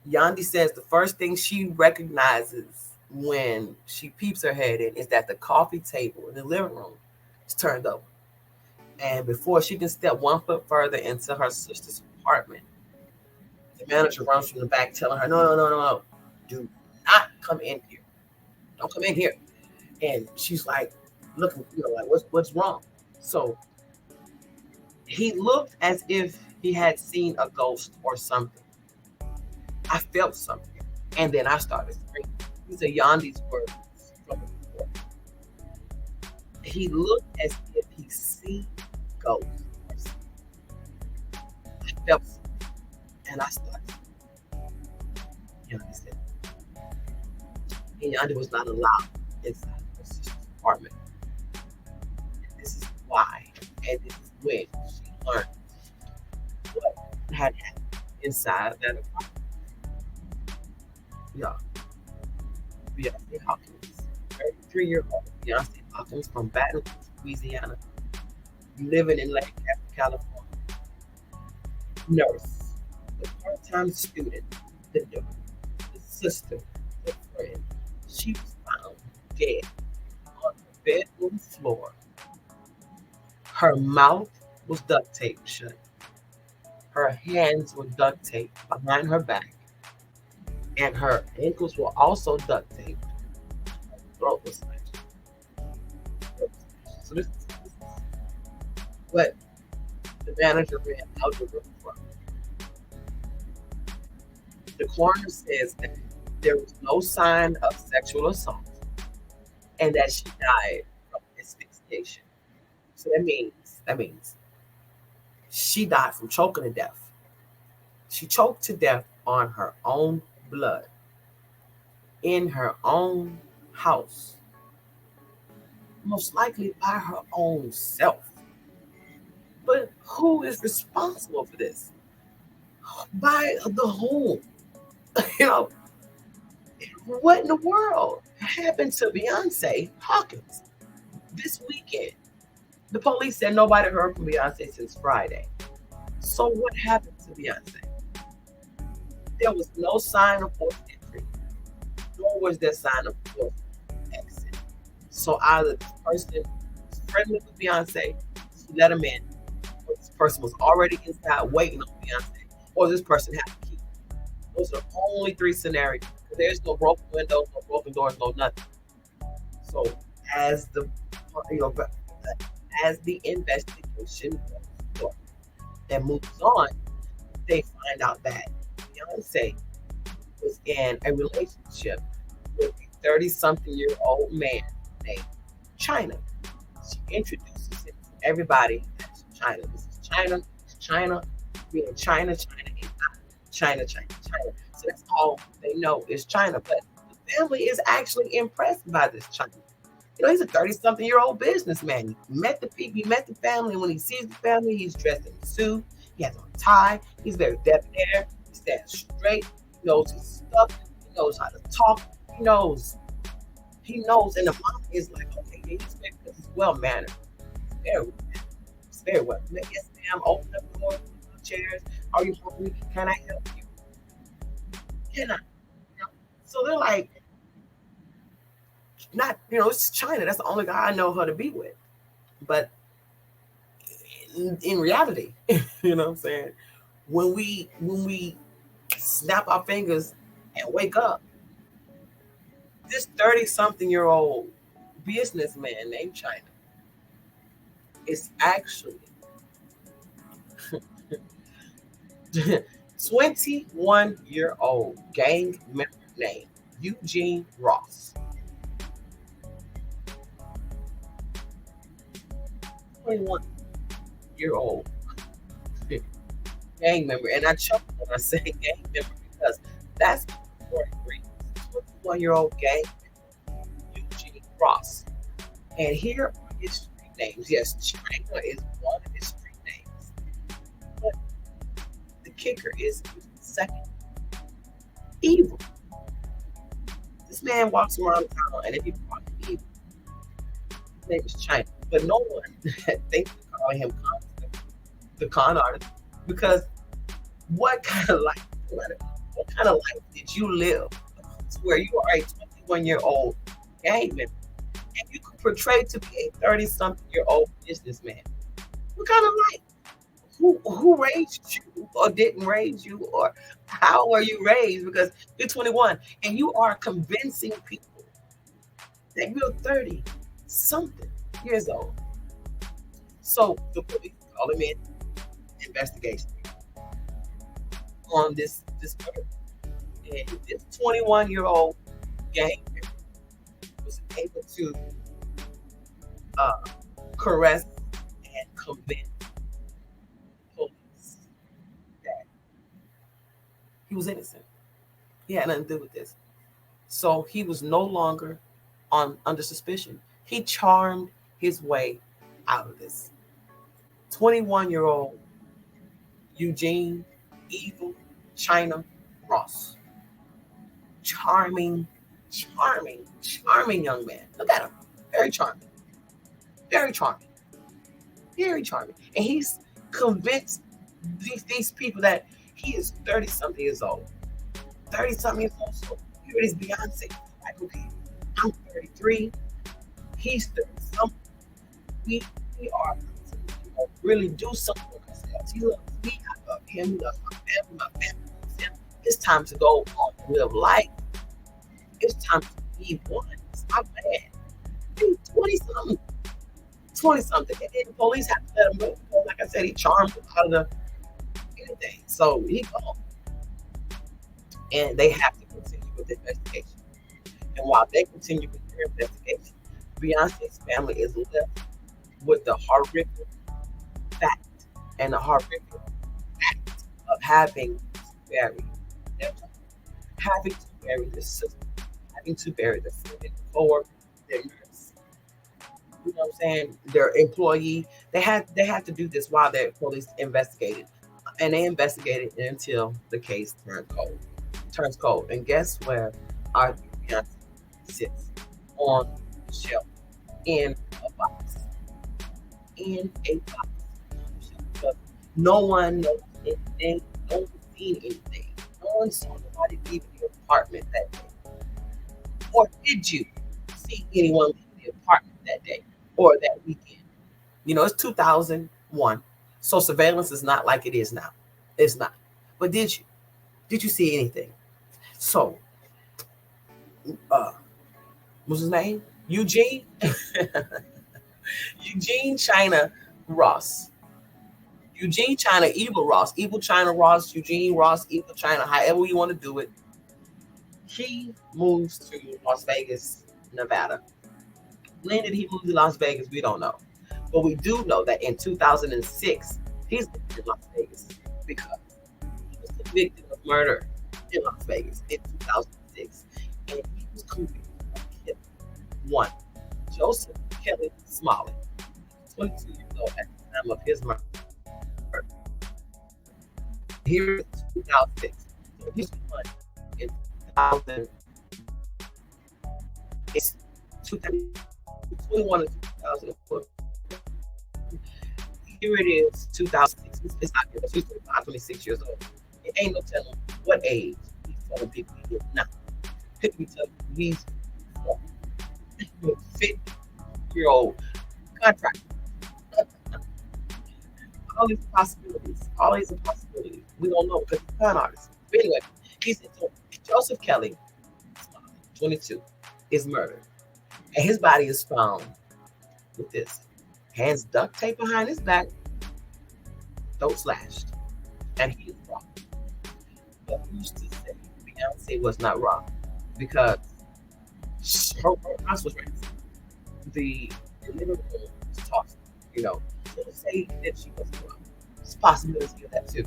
S1: Yandi says the first thing she recognizes when she peeps her head in is that the coffee table in the living room is turned over. And before she can step 1 foot further into her sister's apartment, the manager runs from the back telling her, no. Do not come in here. Don't come in here. And she's like, looking, like, what's wrong? So he looked as if he had seen a ghost or something. I felt something. And then I started screaming. These are Yandi's words from the report. He looked as if he see ghosts. I felt something, and I started. Yandi said, and Yandi was not allowed inside her sister's apartment. And this is why, and this is when she learned what had happened inside that apartment. Yeah, Beyonce Hawkins, 33-year-old Beyonce Hawkins from Baton Rouge, Louisiana, living in Lancaster, California. Nurse, the part-time student, the daughter, the sister, the friend. She was found dead on the bedroom floor. Her mouth was duct taped shut. Her hands were duct taped behind her back, and her ankles were also duct taped. Her throat was slashed. So this is what the manager ran out the room from. The coroner says that there was no sign of sexual assault and that she died from asphyxiation. So that means she died from choking to death. She choked to death on her own blood in her own house, most likely by her own self. But who is responsible for this? By the whom? You know, what in the world happened to Beyonce Hawkins this weekend? The police said nobody heard from Beyonce since Friday. So what happened to Beyonce? There was no sign of forced entry, nor was there sign of forced exit. So either this person was friendly with Beyonce, she let him in, or this person was already inside waiting on Beyonce, or this person had a key. Those are the only three scenarios. There's no broken windows, no broken doors, no nothing. So as the you know, as the investigation goes on and moves on, they find out that Beyonce was in a relationship with a 30-something-year-old man named China. She introduces him to everybody as China. This is China, it's China, being China, China, and China, China, China. So that's all they know is China. But the family is actually impressed by this China. You know, he's a 30-something-year-old businessman. He met the people, he met the family. When he sees the family, he's dressed in a suit, he has on a tie, he's very debonair, he stands straight, he knows his stuff, he knows how to talk, he knows, and the mom is like, okay, yeah, he's very, because he's well mannered. It's very well. Yes, ma'am, open up the door, chairs. Are you hungry? Can I help you? Can I? You know? So they're like, not, it's China. That's the only guy I know her to be with. But in reality, you know what I'm saying? When we snap our fingers and wake up, this 30-something-year-old businessman named China is actually 21-year-old gang member named Eugene Ross. 21-year-old gang member. And I chuckle when I say gang member because that's the story reads. 21-year-old gang member, Eugene Ross. And here are his street names. Yes, China is one of his street names. But the kicker is the second. Evil. This man walks around town and if he walks evil, his name is China. But no one thinks to call him the con artist because what kind of life did you live to where you are a 21-year-old gang member and you could portray to be a 30-something-year-old businessman? What kind of life? Who raised you or didn't raise you, or how were you raised? Because you're 21 and you are convincing people that you're 30 something years old. So the police call him in investigation on this murder. And this 21-year-old gang was able to uh, caress and convince police that he was innocent. He had nothing to do with this. So he was no longer on under suspicion. He charmed his way out of this. 21-year-old Eugene Evil China Ross. Charming, charming young man. Look at him. Very charming. Very charming. Very charming. And he's convinced these people that he is 30 something years old. 30 something years old. So here it is Beyonce. Like, okay, I'm 33. He's 30 something. We are really do something for ourselves. He loves me. I love him. He loves my family loves him. It's time to go on and live life. It's time to be one. Stop bad. He's 20 something. 20 something. And then the police have to let him go because, like I said, he charmed him out of the anything. So he gone. And they have to continue with the investigation. And while they continue with their investigation, Beyonce's family is left with the horrific fact and the horrific act of having to bury their child, having to bury their sister, having to bury their friend, or their nurse. You know what I'm saying? Their employee. They had to do this while their police investigated, and they investigated until the case turned cold. Turns cold, and guess where our Beyonce sits on the shelf in a box. In a box. But no one knows anything. No one's seen anything. No one saw nobody leave the apartment that day. Or did you see anyone leave the apartment that day or that weekend? You know, it's 2001. So surveillance is not like it is now. It's not. But did you? Did you see anything? So, what's his name? Eugene? Eugene China Ross. Eugene China Evil Ross. Evil China Ross. Eugene Ross Evil China. However you want to do it. He moves to Las Vegas, Nevada. When did he move to Las Vegas? We don't know. But we do know that in 2006, he's in Las Vegas because he was convicted of murder in Las Vegas in 2006. And he was convicted of killing one, Joseph Kelly Smollett, 22 years old at the time of his murder. Here is 2006. So he's one in 2000. It's 2021 and 2004. Here it is, 2006. It's not good. He's 26 years old. It ain't no telling what age he's telling people he is now. People tell you he's 50-year-old contractor. All these possibilities. All these possibilities. We don't know because he's a con artist. But anyway, he said so Joseph Kelly, 22, is murdered. And his body is found with this. Hands duct tape behind his back, throat slashed. And he is wrong. But who's to say Beyonce was not wrong? Because her house was raised. The living room was tossed, you know. So to say that she was wrong, there's a possibility of that too.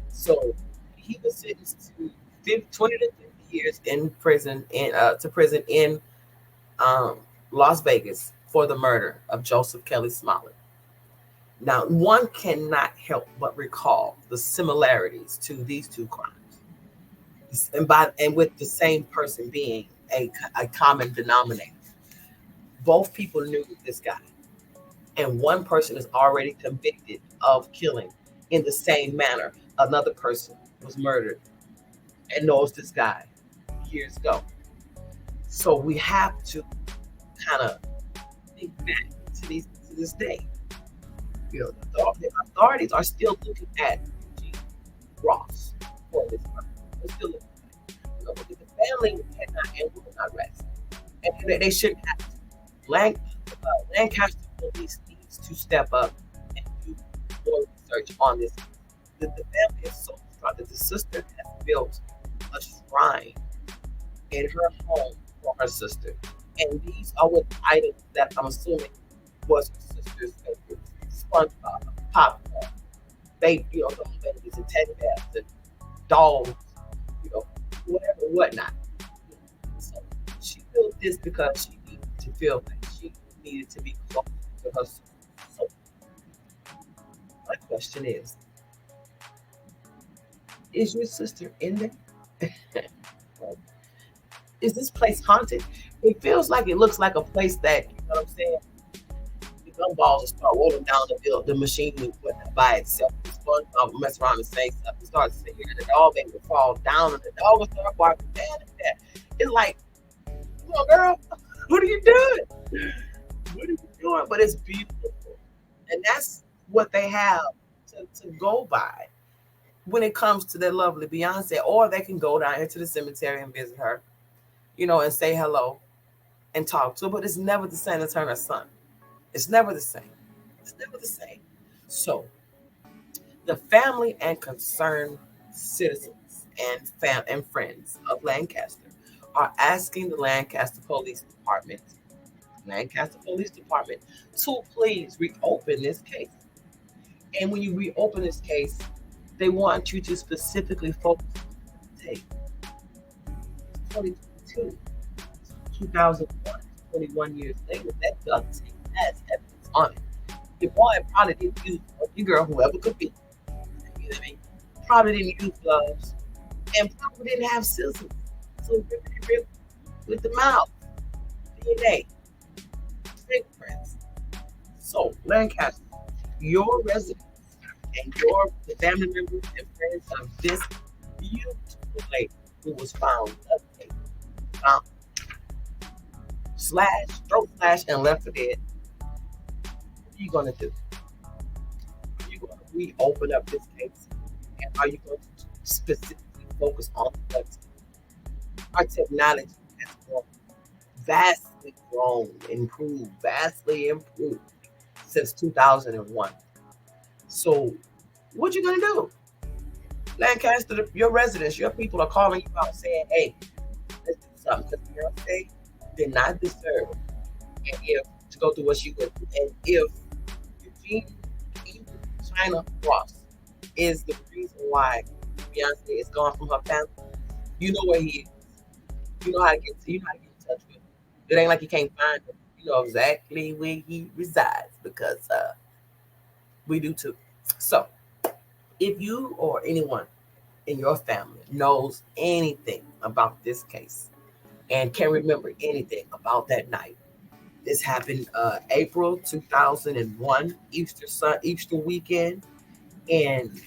S1: So he was sentenced to 20 to 50 years in prison, in Las Vegas for the murder of Joseph Kelly Smollett. Now, one cannot help but recall the similarities to these two crimes, and with the same person being a common denominator. Both people knew this guy, and one person is already convicted of killing in the same manner. Another person was murdered and knows this guy years ago. So we have to kind of think back to this day. You know, the authorities are still looking at Eugene Ross for this murder. They're still looking at it. You know, because the family cannot and will not rest. And they shouldn't have to. Lancaster police needs to step up and do more research on this. The family is so distraught that the sister has built a shrine in her home for her sister. And these are what items that I'm assuming was her sister's favorite. SpongeBob, popcorn, baby, little babies and teddy bears and dolls, whatever, whatnot. So she built this because she needed to feel like she needed to be close to her sister. So my question is your sister in there? Is this place haunted? It feels like it looks like a place that, you know what I'm saying? The gumballs will start rolling down the machine by itself. The sponge mess around and say stuff. It starts to hear the dog baby will fall down and the dog will start barking. It's like, come on, girl, what are you doing? What are you doing? But it's beautiful. And that's what they have to go by when it comes to their lovely Beyonce. Or they can go down here to the cemetery and visit her, and say hello and talk to her. But it's never the same as her and her son. It's never the same. It's never the same. So the family and concerned citizens and friends of Lancaster are asking the Lancaster Police Department to please reopen this case. And when you reopen this case, they want you to specifically focus on the tape. 2022, 2001, 21 years later, that gun tape has evidence on it. Your boy probably didn't use, or your girl, whoever could be, you know what I mean? Probably didn't use gloves and probably didn't have scissors. So rip with the mouth, DNA, fingerprints. So Lancaster, your residents and the family members and friends of this beautiful lady who was found found throat slash, and left for dead. What are you gonna do? Are you gonna reopen up this case? And are you going to specifically focus on the drugs? Our technology has vastly improved since 2001. So, what you gonna do? Lancaster, your residents, your people are calling you out saying, "Hey, let's do something." Because Beyonce did not deserve, and if to go through what she went through, and if Eugene China Ross is the reason why Beyonce is gone from her family, you know where he is. You know how to get to. You know how to get in touch with him. It ain't like you can't find him. You know exactly where he resides because we do too. So, if you or anyone in your family knows anything about this case and can remember anything about that night, this happened April 2001, Easter weekend in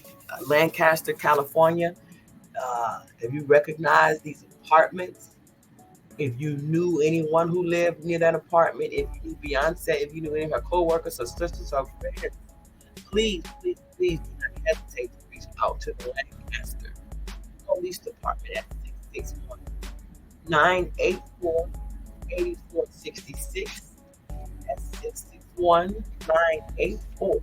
S1: Lancaster, California. If you recognize these apartments, if you knew anyone who lived near that apartment, if you knew Beyonce, if you knew any of her co-workers or sisters or friends, please do not hesitate to reach out to the Lancaster Police Department at 661 984 8466. That's 661 984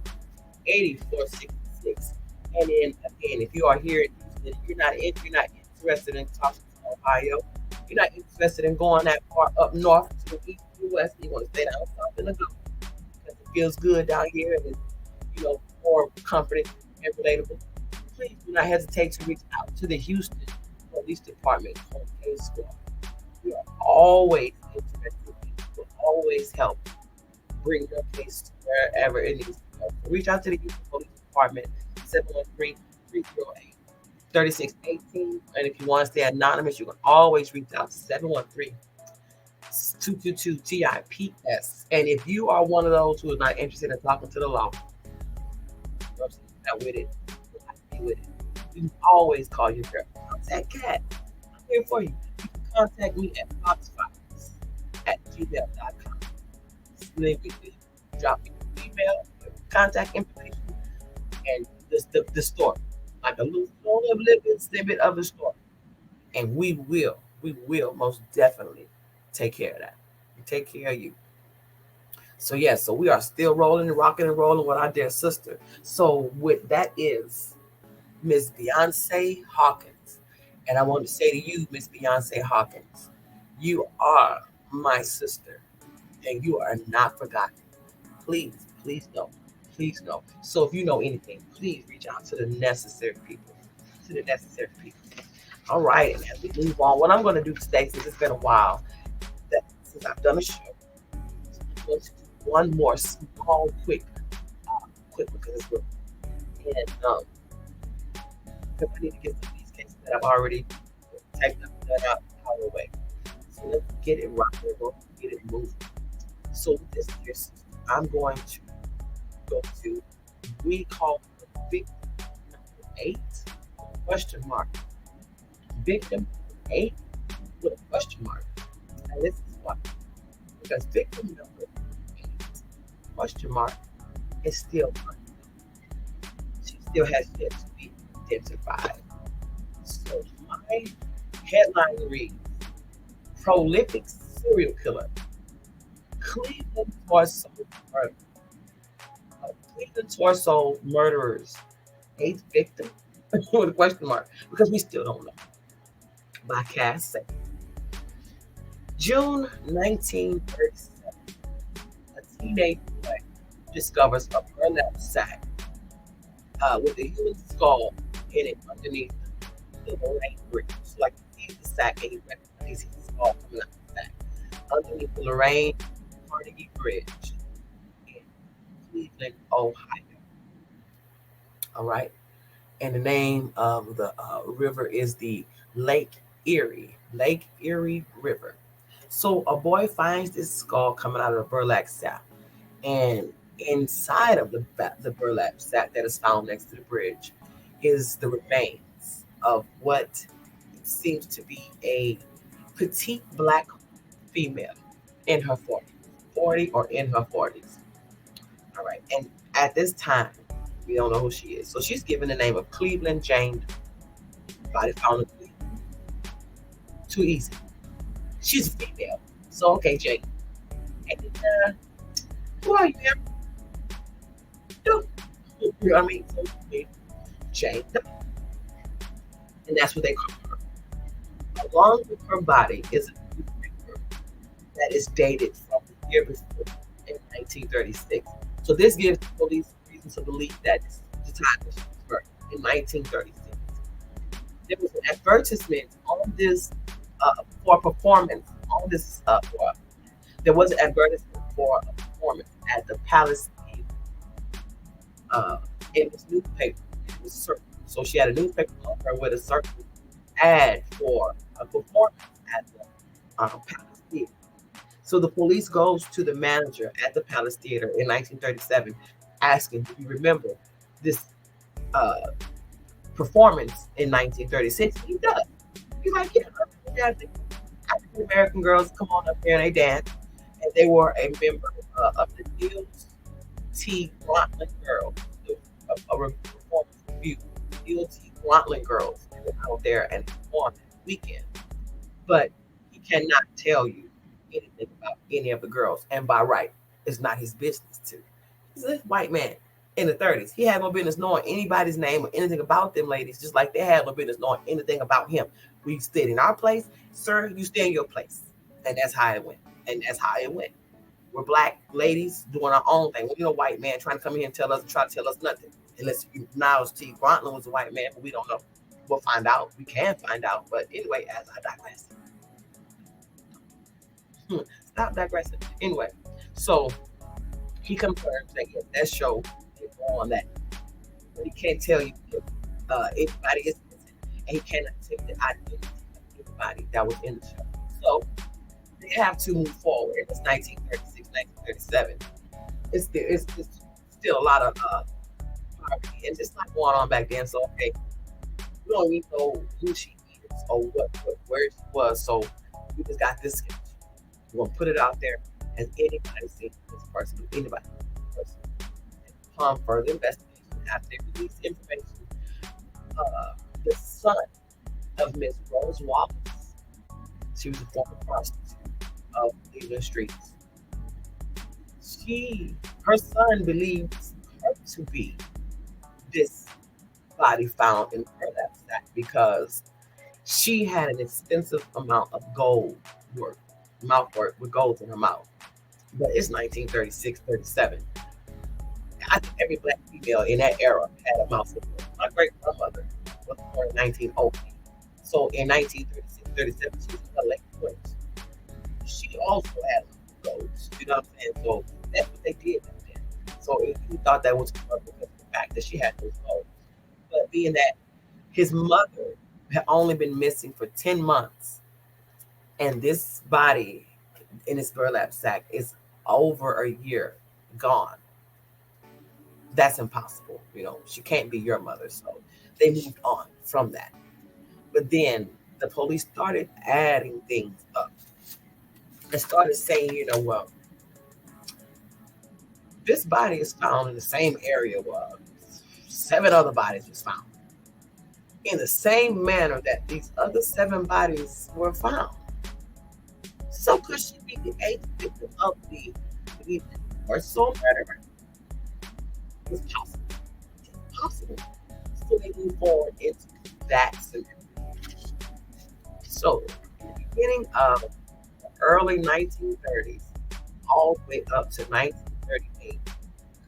S1: 8466. And then again, if you are here in Houston, you're not interested in talking to Ohio, you're not interested in going that far up north to the east or west, you want to stay down south in the Gulf because it feels good down here and it's more comforting and relatable. Please do not hesitate to reach out to the Houston Police Department on case squad. We are always interested. We will always help bring your case to wherever it needs to go. So reach out to the Houston Police Department, 713-308-3618. And if you want to stay anonymous, you can always reach out to 713-222-TIPS. And if you are one of those who is not interested in talking to the law, not with it, with it, you can always call your girl. Contact Kat. I'm here for you. You can contact me at foxfiles@gmail.com. Drop me an email, contact information, and the story. Like a little snippet of the story. And we will most definitely take care of that. Take care of you. So so we are still rolling and rocking and rolling with our dear sister. So with that is Miss Beyonce Hawkins. And I want to say to you, Miss Beyonce Hawkins, You are my sister, and you are not forgotten. Please, please know. Please know. So if you know anything, please reach out to the necessary people. To the necessary people. All right, and as we move on, what I'm going to do today, since it's been a while since I've done a show, I'm going to do one more small, quick one because it's real. And because I need to get some of these cases that I've already taken up that out of the way. So let's get it rocking, let's get it moving. So with this here, I'm going to go to, we call victim number 8, question mark. Victim 8 with a question mark. And this is why. Because victim number 8, question mark, is still unknown. She still has yet to be identified. So my headline reads, prolific serial killer, Cleveland torso murder. Cleveland torso murderers, 8th victim with a question mark because we still don't know. By Cass Say. June 1937, a teenage boy discovers a burlap sack with a human skull in it underneath the Lorraine Bridge. So like he sees the sack and he recognizes his skull coming out of the sack underneath the Lorraine Carnegie Bridge in Cleveland, Ohio. All right. And the name of the river is the Lake Erie River. So a boy finds this skull coming out of the burlap sack, and inside of the burlap sack that is found next to the bridge is the remains of what seems to be a petite black female in her 40s, 40 or in her 40s. All right, and at this time, we don't know who she is. So she's given the name of Cleveland Jane. Body found in Cleveland. Too easy. She's a female. So okay, Jane. And then, who are you? You know what I mean? So Jane. And that's what they call her. Along with her body is a newspaper that is dated from the year before in 1936. So this gives the police reason to believe that it's the time that she was murdered in 1936. There was an advertisement on this for a performance on this. There was an advertisement for a performance at the Palace Theater. It was newspaper. It was certain. So she had a newspaper on her with a certain ad for a performance at the Palace Theater. So the police goes to the manager at the Palace Theater in 1937, asking, "Do you remember this performance in 1936?" He does. He's like, "Yeah, African American girls come on up there and they dance, and they were a member of the Niels T. Grantland Girls, a performance review. Neil T. Grantland Girls were out there and performed that weekend." But he cannot tell you anything about any of the girls. And by right, it's not his business to. He's a white man in the 30s. He had no business knowing anybody's name or anything about them ladies, just like they had no business knowing anything about him. We stayed in our place, sir, you stay in your place. And that's how it went. And that's how it went. We're black ladies doing our own thing. You know, white man trying to come in here and try to tell us nothing. Unless Niles T. Grantland was a white man, but we don't know. We'll find out. We can find out. But anyway, as I digress. Stop digressing. Anyway, so he confirms that yes, that show is on that. But he can't tell you if anybody is missing. And he cannot tell the identity of anybody that was in the show. So they have to move forward. It was 1936, 1937. It's still a lot of poverty and just not going on back then. So okay, we don't even know who she is or where she was. So we just got this sketch. We're gonna put it out there. Has anybody seen this person? Anybody? Person. And upon further investigation, after they release information, the son of Miss Rose Wallace, she was a former prostitute of Cleveland streets. Her son believes her to be this body found in her lap sack because she had an extensive amount of gold work, mouth work with gold in her mouth. But it's 1936, 37. I think every black female in that era had a mouth full of gold. My great grandmother was born in 1908. So in 1936, 37, she was in her late 20s. She also had goals. You know what I'm saying? So that's what they did back then. So if you thought that was because of the fact that she had those goals, but being that his mother had only been missing for 10 months, and this body in this burlap sack is over a year gone, that's impossible. You know, she can't be your mother. So they moved on from that. But then the police started adding things up and started saying, you know, well, this body is found in the same area where 7 other bodies was found in the same manner that these other 7 bodies were found. So could she be the 8th victim of the or so murder? It's possible. It's possible. So they move forward into that scenario. So in the beginning of the early 1930s, all the way up to 1938,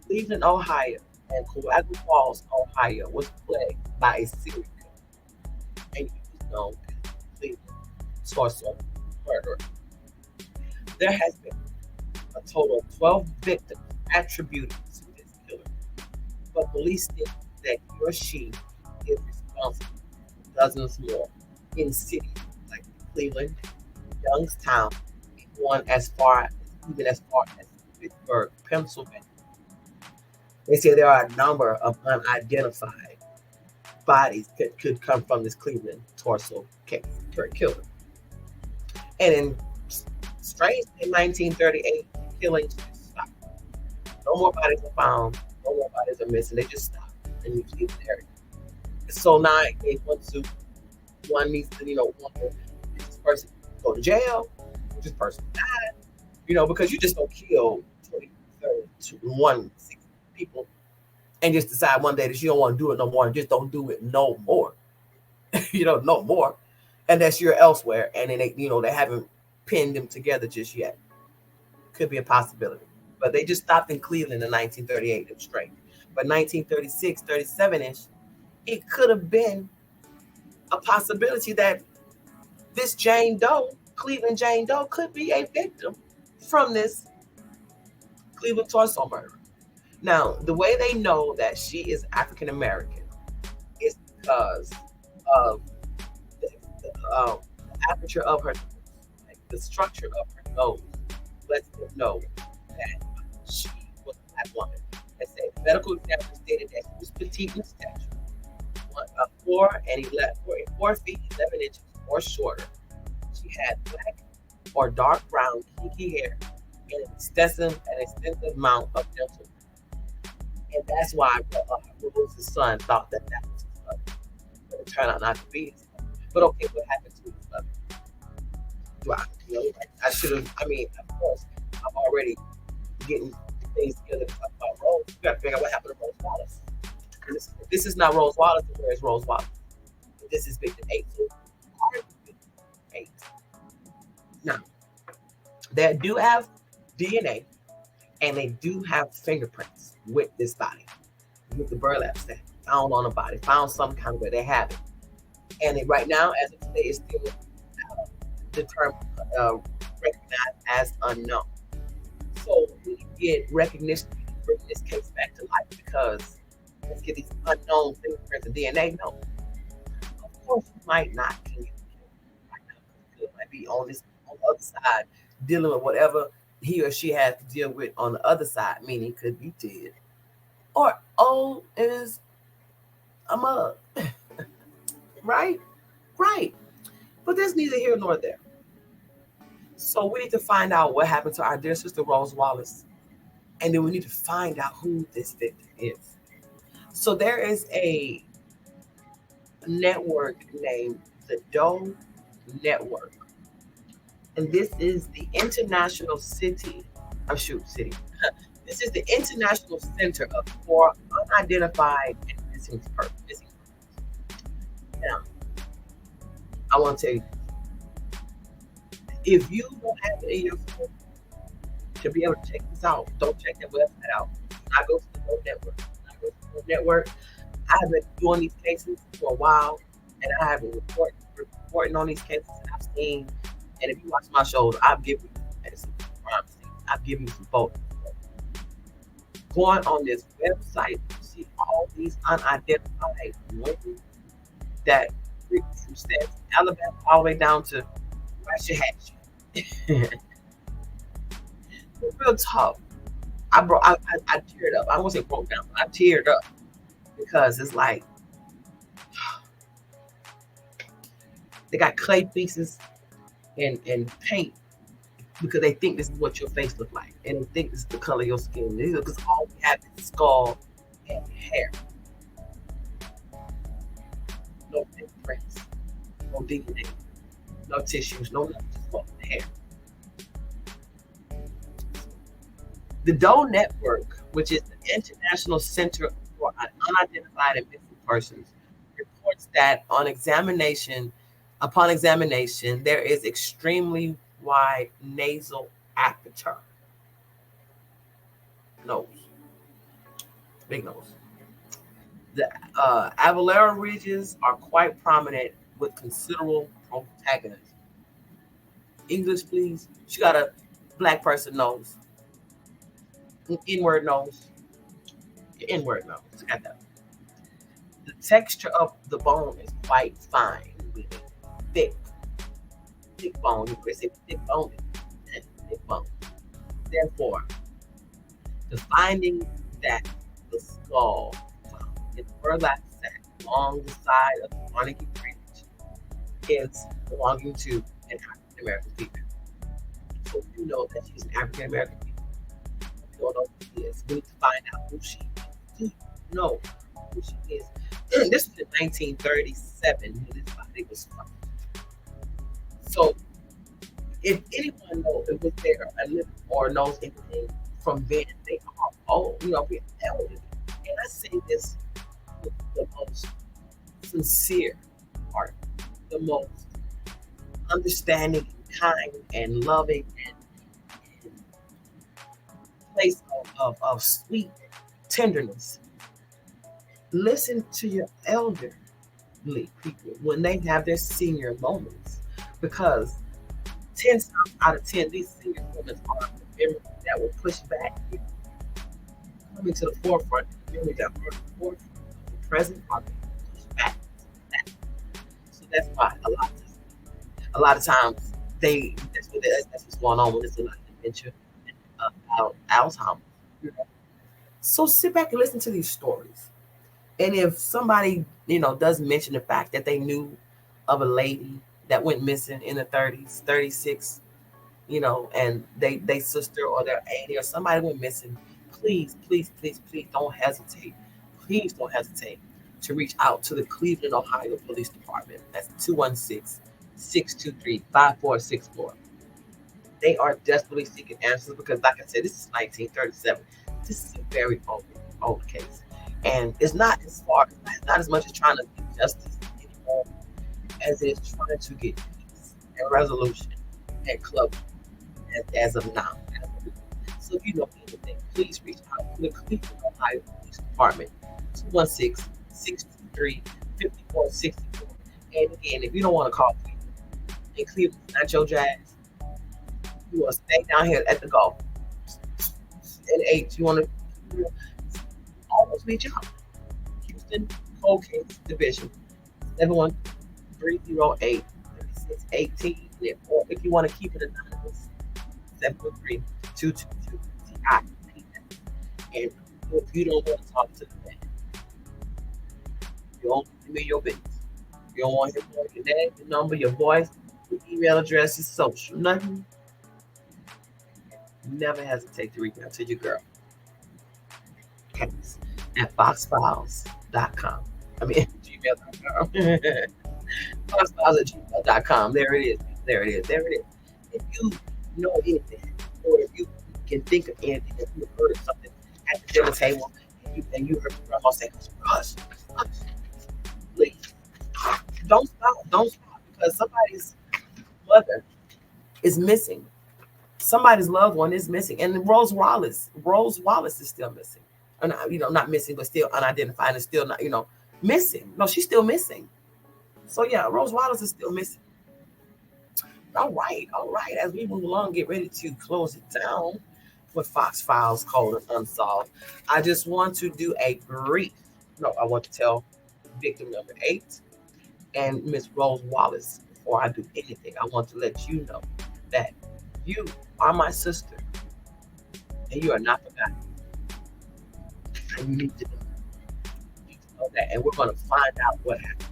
S1: Cleveland, Ohio, and Coahuila Falls, Ohio, was plagued by a serial killer, and he was known as Cleveland torso murderer. There has been a total of 12 victims attributed to this killer, but police think that he or she is responsible for dozens more in cities like Cleveland, Youngstown, and one even as far as Pittsburgh, Pennsylvania. They say there are a number of unidentified bodies that could come from this Cleveland torso case, killer. And in strange in 1938, killings just stopped. No more bodies are found. No more bodies are missing. They just stopped in the Cleveland area. So now they want to, one needs to, wonder, did this person go to jail? Did this person die? Because you just don't kill 20, 30, 160 people and just decide one day that you don't want to do it no more and just don't do it no more. No more. And that's you're elsewhere. And then they haven't pinned them together just yet. Could be a possibility. But they just stopped in Cleveland in 1938. It was strange. But 1936, 37-ish, it could have been a possibility that this Jane Doe, Cleveland Jane Doe, could be a victim from this Cleveland torso murder. Now, the way they know that she is African American is because of the aperture of her nose, like the structure of her nose lets them know that she was a black woman. They say the medical examiner stated that she was petite in stature, 4 feet 11 inches or shorter. She had black or dark brown kinky hair and an extensive amount of dental. And that's why Rose's son thought that was his mother. But it turned out not to be his mother. But okay, what happened to his mother? I should have, of course, I'm already getting things together to talk about Rose. You got to figure out what happened to Rose Wallace. This is not Rose Wallace, where is Rose Wallace? This is victim 8. So, victim 8. Now, they do have DNA and they do have fingerprints with this body, with the burlap sack found on the body, found some kind of way they have it. And right now, as of today, it's still determined, recognized as unknown. So we get recognition, bring this case back to life because let's get these unknown fingerprints and DNA. No, of course, you might not kill you right now. You might be on the other side dealing with whatever he or she has to deal with on the other side, meaning could be dead or old is a mug. Right? But there's neither here nor there. So we need to find out what happened to our dear sister Rose Wallace. And then we need to find out who this victim is. So there is a network named the Doe Network. And this is the International City. This is the International Center for Unidentified and Missing Persons. Now, I want to tell you, If you don't have it in your phone to be able to check this out, don't check that website out. I go to the Road Network. I go to the Road Network. I have been doing these cases for a while, and I have been reporting on these cases that I've seen. And if you watch my shows, I've given you some crime scenes. I've given you some photos. Going on this website, you see all these unidentified women that from states Alabama all the way down to Waxahachie. Real talk. I teared up. I won't say broke down, but I teared up because it's like they got clay pieces and paint because they think this is what your face look like, and they think this is the color of your skin. Because all we have is skull and hair, no fingerprints, no DNA, no tissues, no nothing, just hair. The Doe Network, which is the International Center for Unidentified and Missing Persons, reports that upon examination, there is extremely wide nasal aperture. Nose. Big nose. The alveolar ridges are quite prominent with considerable protagonism. English, please. She got a black person nose. Inward nose. Inward nose. Got that. The texture of the bone is quite fine, thick. Thick bone. You could say thick bone. Thick bone. Therefore, the finding that the skull is burlap sack along the side of the Carnegie Bridge is belonging to an African American female. So you know that she's an African American female. You don't know who she is. We need to find out who she is. Do you know who she is? This was in 1937 when this body was found. So if anyone knows if was there or knows anything from then, they are old, we're elderly. And I say this with the most sincere heart, the most understanding, kind, and loving, and place of sweet tenderness. Listen to your elderly people when they have their senior moments, because 10 times out of 10, these senior moments are the memories that will push back, coming to the forefront. The memories that are the forefront of the present are being pushed back. So that's why a lot of times that's what's going on when it's a lot of dementia and Alzheimer's. So sit back and listen to these stories. And if somebody, does mention the fact that they knew of a lady that went missing in the 30s, 36, and they sister or their auntie or somebody went missing, please, please, please, please don't hesitate. Please don't hesitate to reach out to the Cleveland, Ohio Police Department. That's 216-623-5464. They are desperately seeking answers because, like I said, this is 1937. This is a very old case. And it's not as much as trying to get justice anymore as it is trying to get peace and resolution and closure as of now. So if you know anything, please reach out to the Cleveland, Ohio Police Department, 216-623-5464. And again, if you don't want to call Cleveland, and Cleveland's not your jazz, you want to stay down here at the golf. And H, you want to almost reach out. Houston Cold Case Division, 71308-3618. Or if you want to keep it anonymous, 713-222-TIP. And if you don't want to talk to the man, you don't give me your business. You don't want him to know your name, your number, your voice, your email address, your social, nothing. Never hesitate to reach out to your girl. Case at foxfiles.com. I mean, gmail.com. foxfiles@gmail.com. There it is. There it is. There it is. If you know anything, or if you can think of anything, if you heard something at the dinner table, and you heard your grandma say, "Hush, hush," please don't stop. Don't stop, because somebody's mother is missing. Somebody's loved one is missing, and Rose Wallace is still missing. Or not, not missing, but still unidentified and still not, missing. No, she's still missing. So yeah, Rose Wallace is still missing. All right, all right. As we move along, get ready to close it down with Fox Files Cold and Unsolved. I just want to do a brief. No, I want to tell victim number 8 and Miss Rose Wallace, before I do anything, I want to let you know that you are my sister and you are not forgotten. And you need to know, that. And we're going to find out what happened.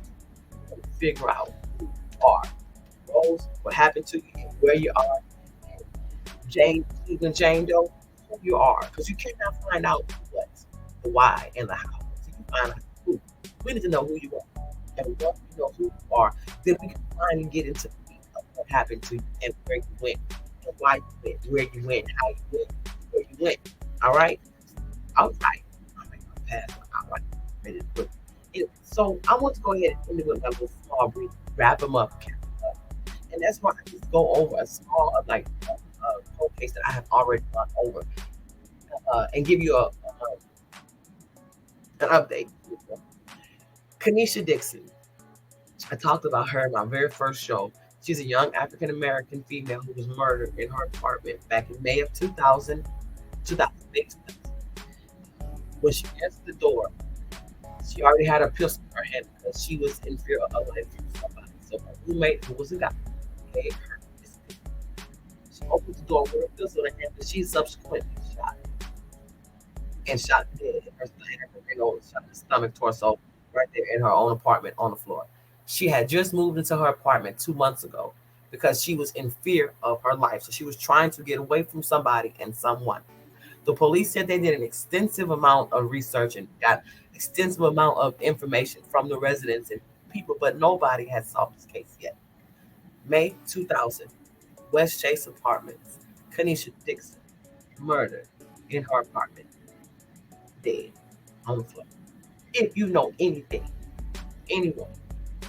S1: We're going to figure out who you are. Rose, what happened to you, and where you are. And Jane, Cleveland Jane Doe, who you are. Because you cannot find out what, the why, and the how. So you find out who. We need to know who you are. And once we know who you are, then we can find and get into the meat of what happened to you and where you went, and why you went, where you went, how you went, where you went. All right? All right. All right. Pass. All right. Ready to put. Anyway, so I want to go ahead and end it with a small brief, wrap them up, and that's why I just go over a small, cold case that I have already gone over, and give you an update. Kanisha Dixon. I talked about her in my very first show. She's a young African American female who was murdered in her apartment back in May of 2000. When she entered the door, she already had a pistol in her hand because she was in fear of life from somebody. So her roommate, who was a guy, gave her this pistol. She opened the door with a pistol in her hand, but she subsequently shot dead in her shot in the stomach, torso, right there in her own apartment on the floor. She had just moved into her apartment 2 months ago because she was in fear of her life. So she was trying to get away from somebody and someone. The police said they did an extensive amount of research and got extensive amount of information from the residents and people, but nobody has solved this case yet. May 2000, West Chase Apartments, Kanisha Dixon, murdered in her apartment, dead on the floor. If you know anything, anyone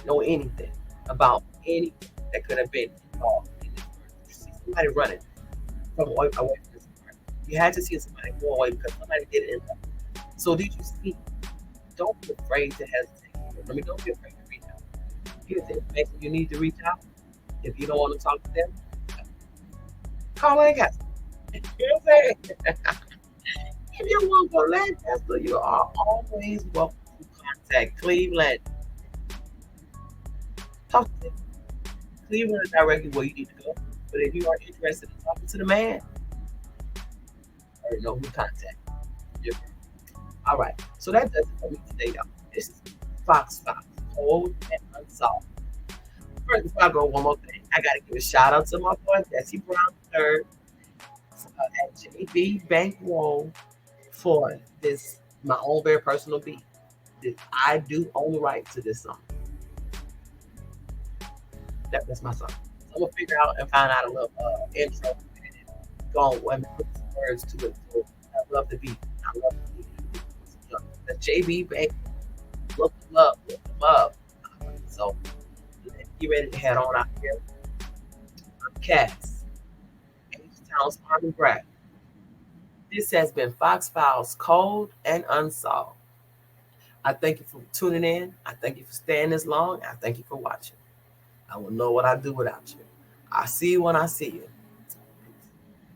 S1: know anything about anything that could have been involved in this murder, you see somebody running from away from this apartment. You had to see somebody go away because somebody did it. So did you see? Don't be afraid to hesitate. I mean, don't be afraid to reach out. Here's the information you need to reach out. If you don't want to talk to them, call Lancaster. You know what I'm saying? If you want to go Lancaster, you are always welcome to contact Cleveland. Talk to them. Cleveland is directly where you need to go. But if you are interested in talking to the man, I already know who to contact. Yeah. All right. So that does it for me today, y'all. This is Fox Files, Cold and Unsolved. First, before I go, one more thing. I got to give a shout out to my boy, Jesse Brown III, at JB Bankroll for this, my own very personal beat. I do own the right to this song. That's my song. So I'm going to figure out and find out a little intro and go on and put some words to it. So I love the beat. I love the beat. The JB Bank, look them up. So let's get ready to head on out here. I'm Cass, H-Town's Army Brat. This has been Fox Files Cold and Unsolved. I thank you for tuning in. I thank you for staying this long. I thank you for watching. I will know what I do without you. I see you when I see you.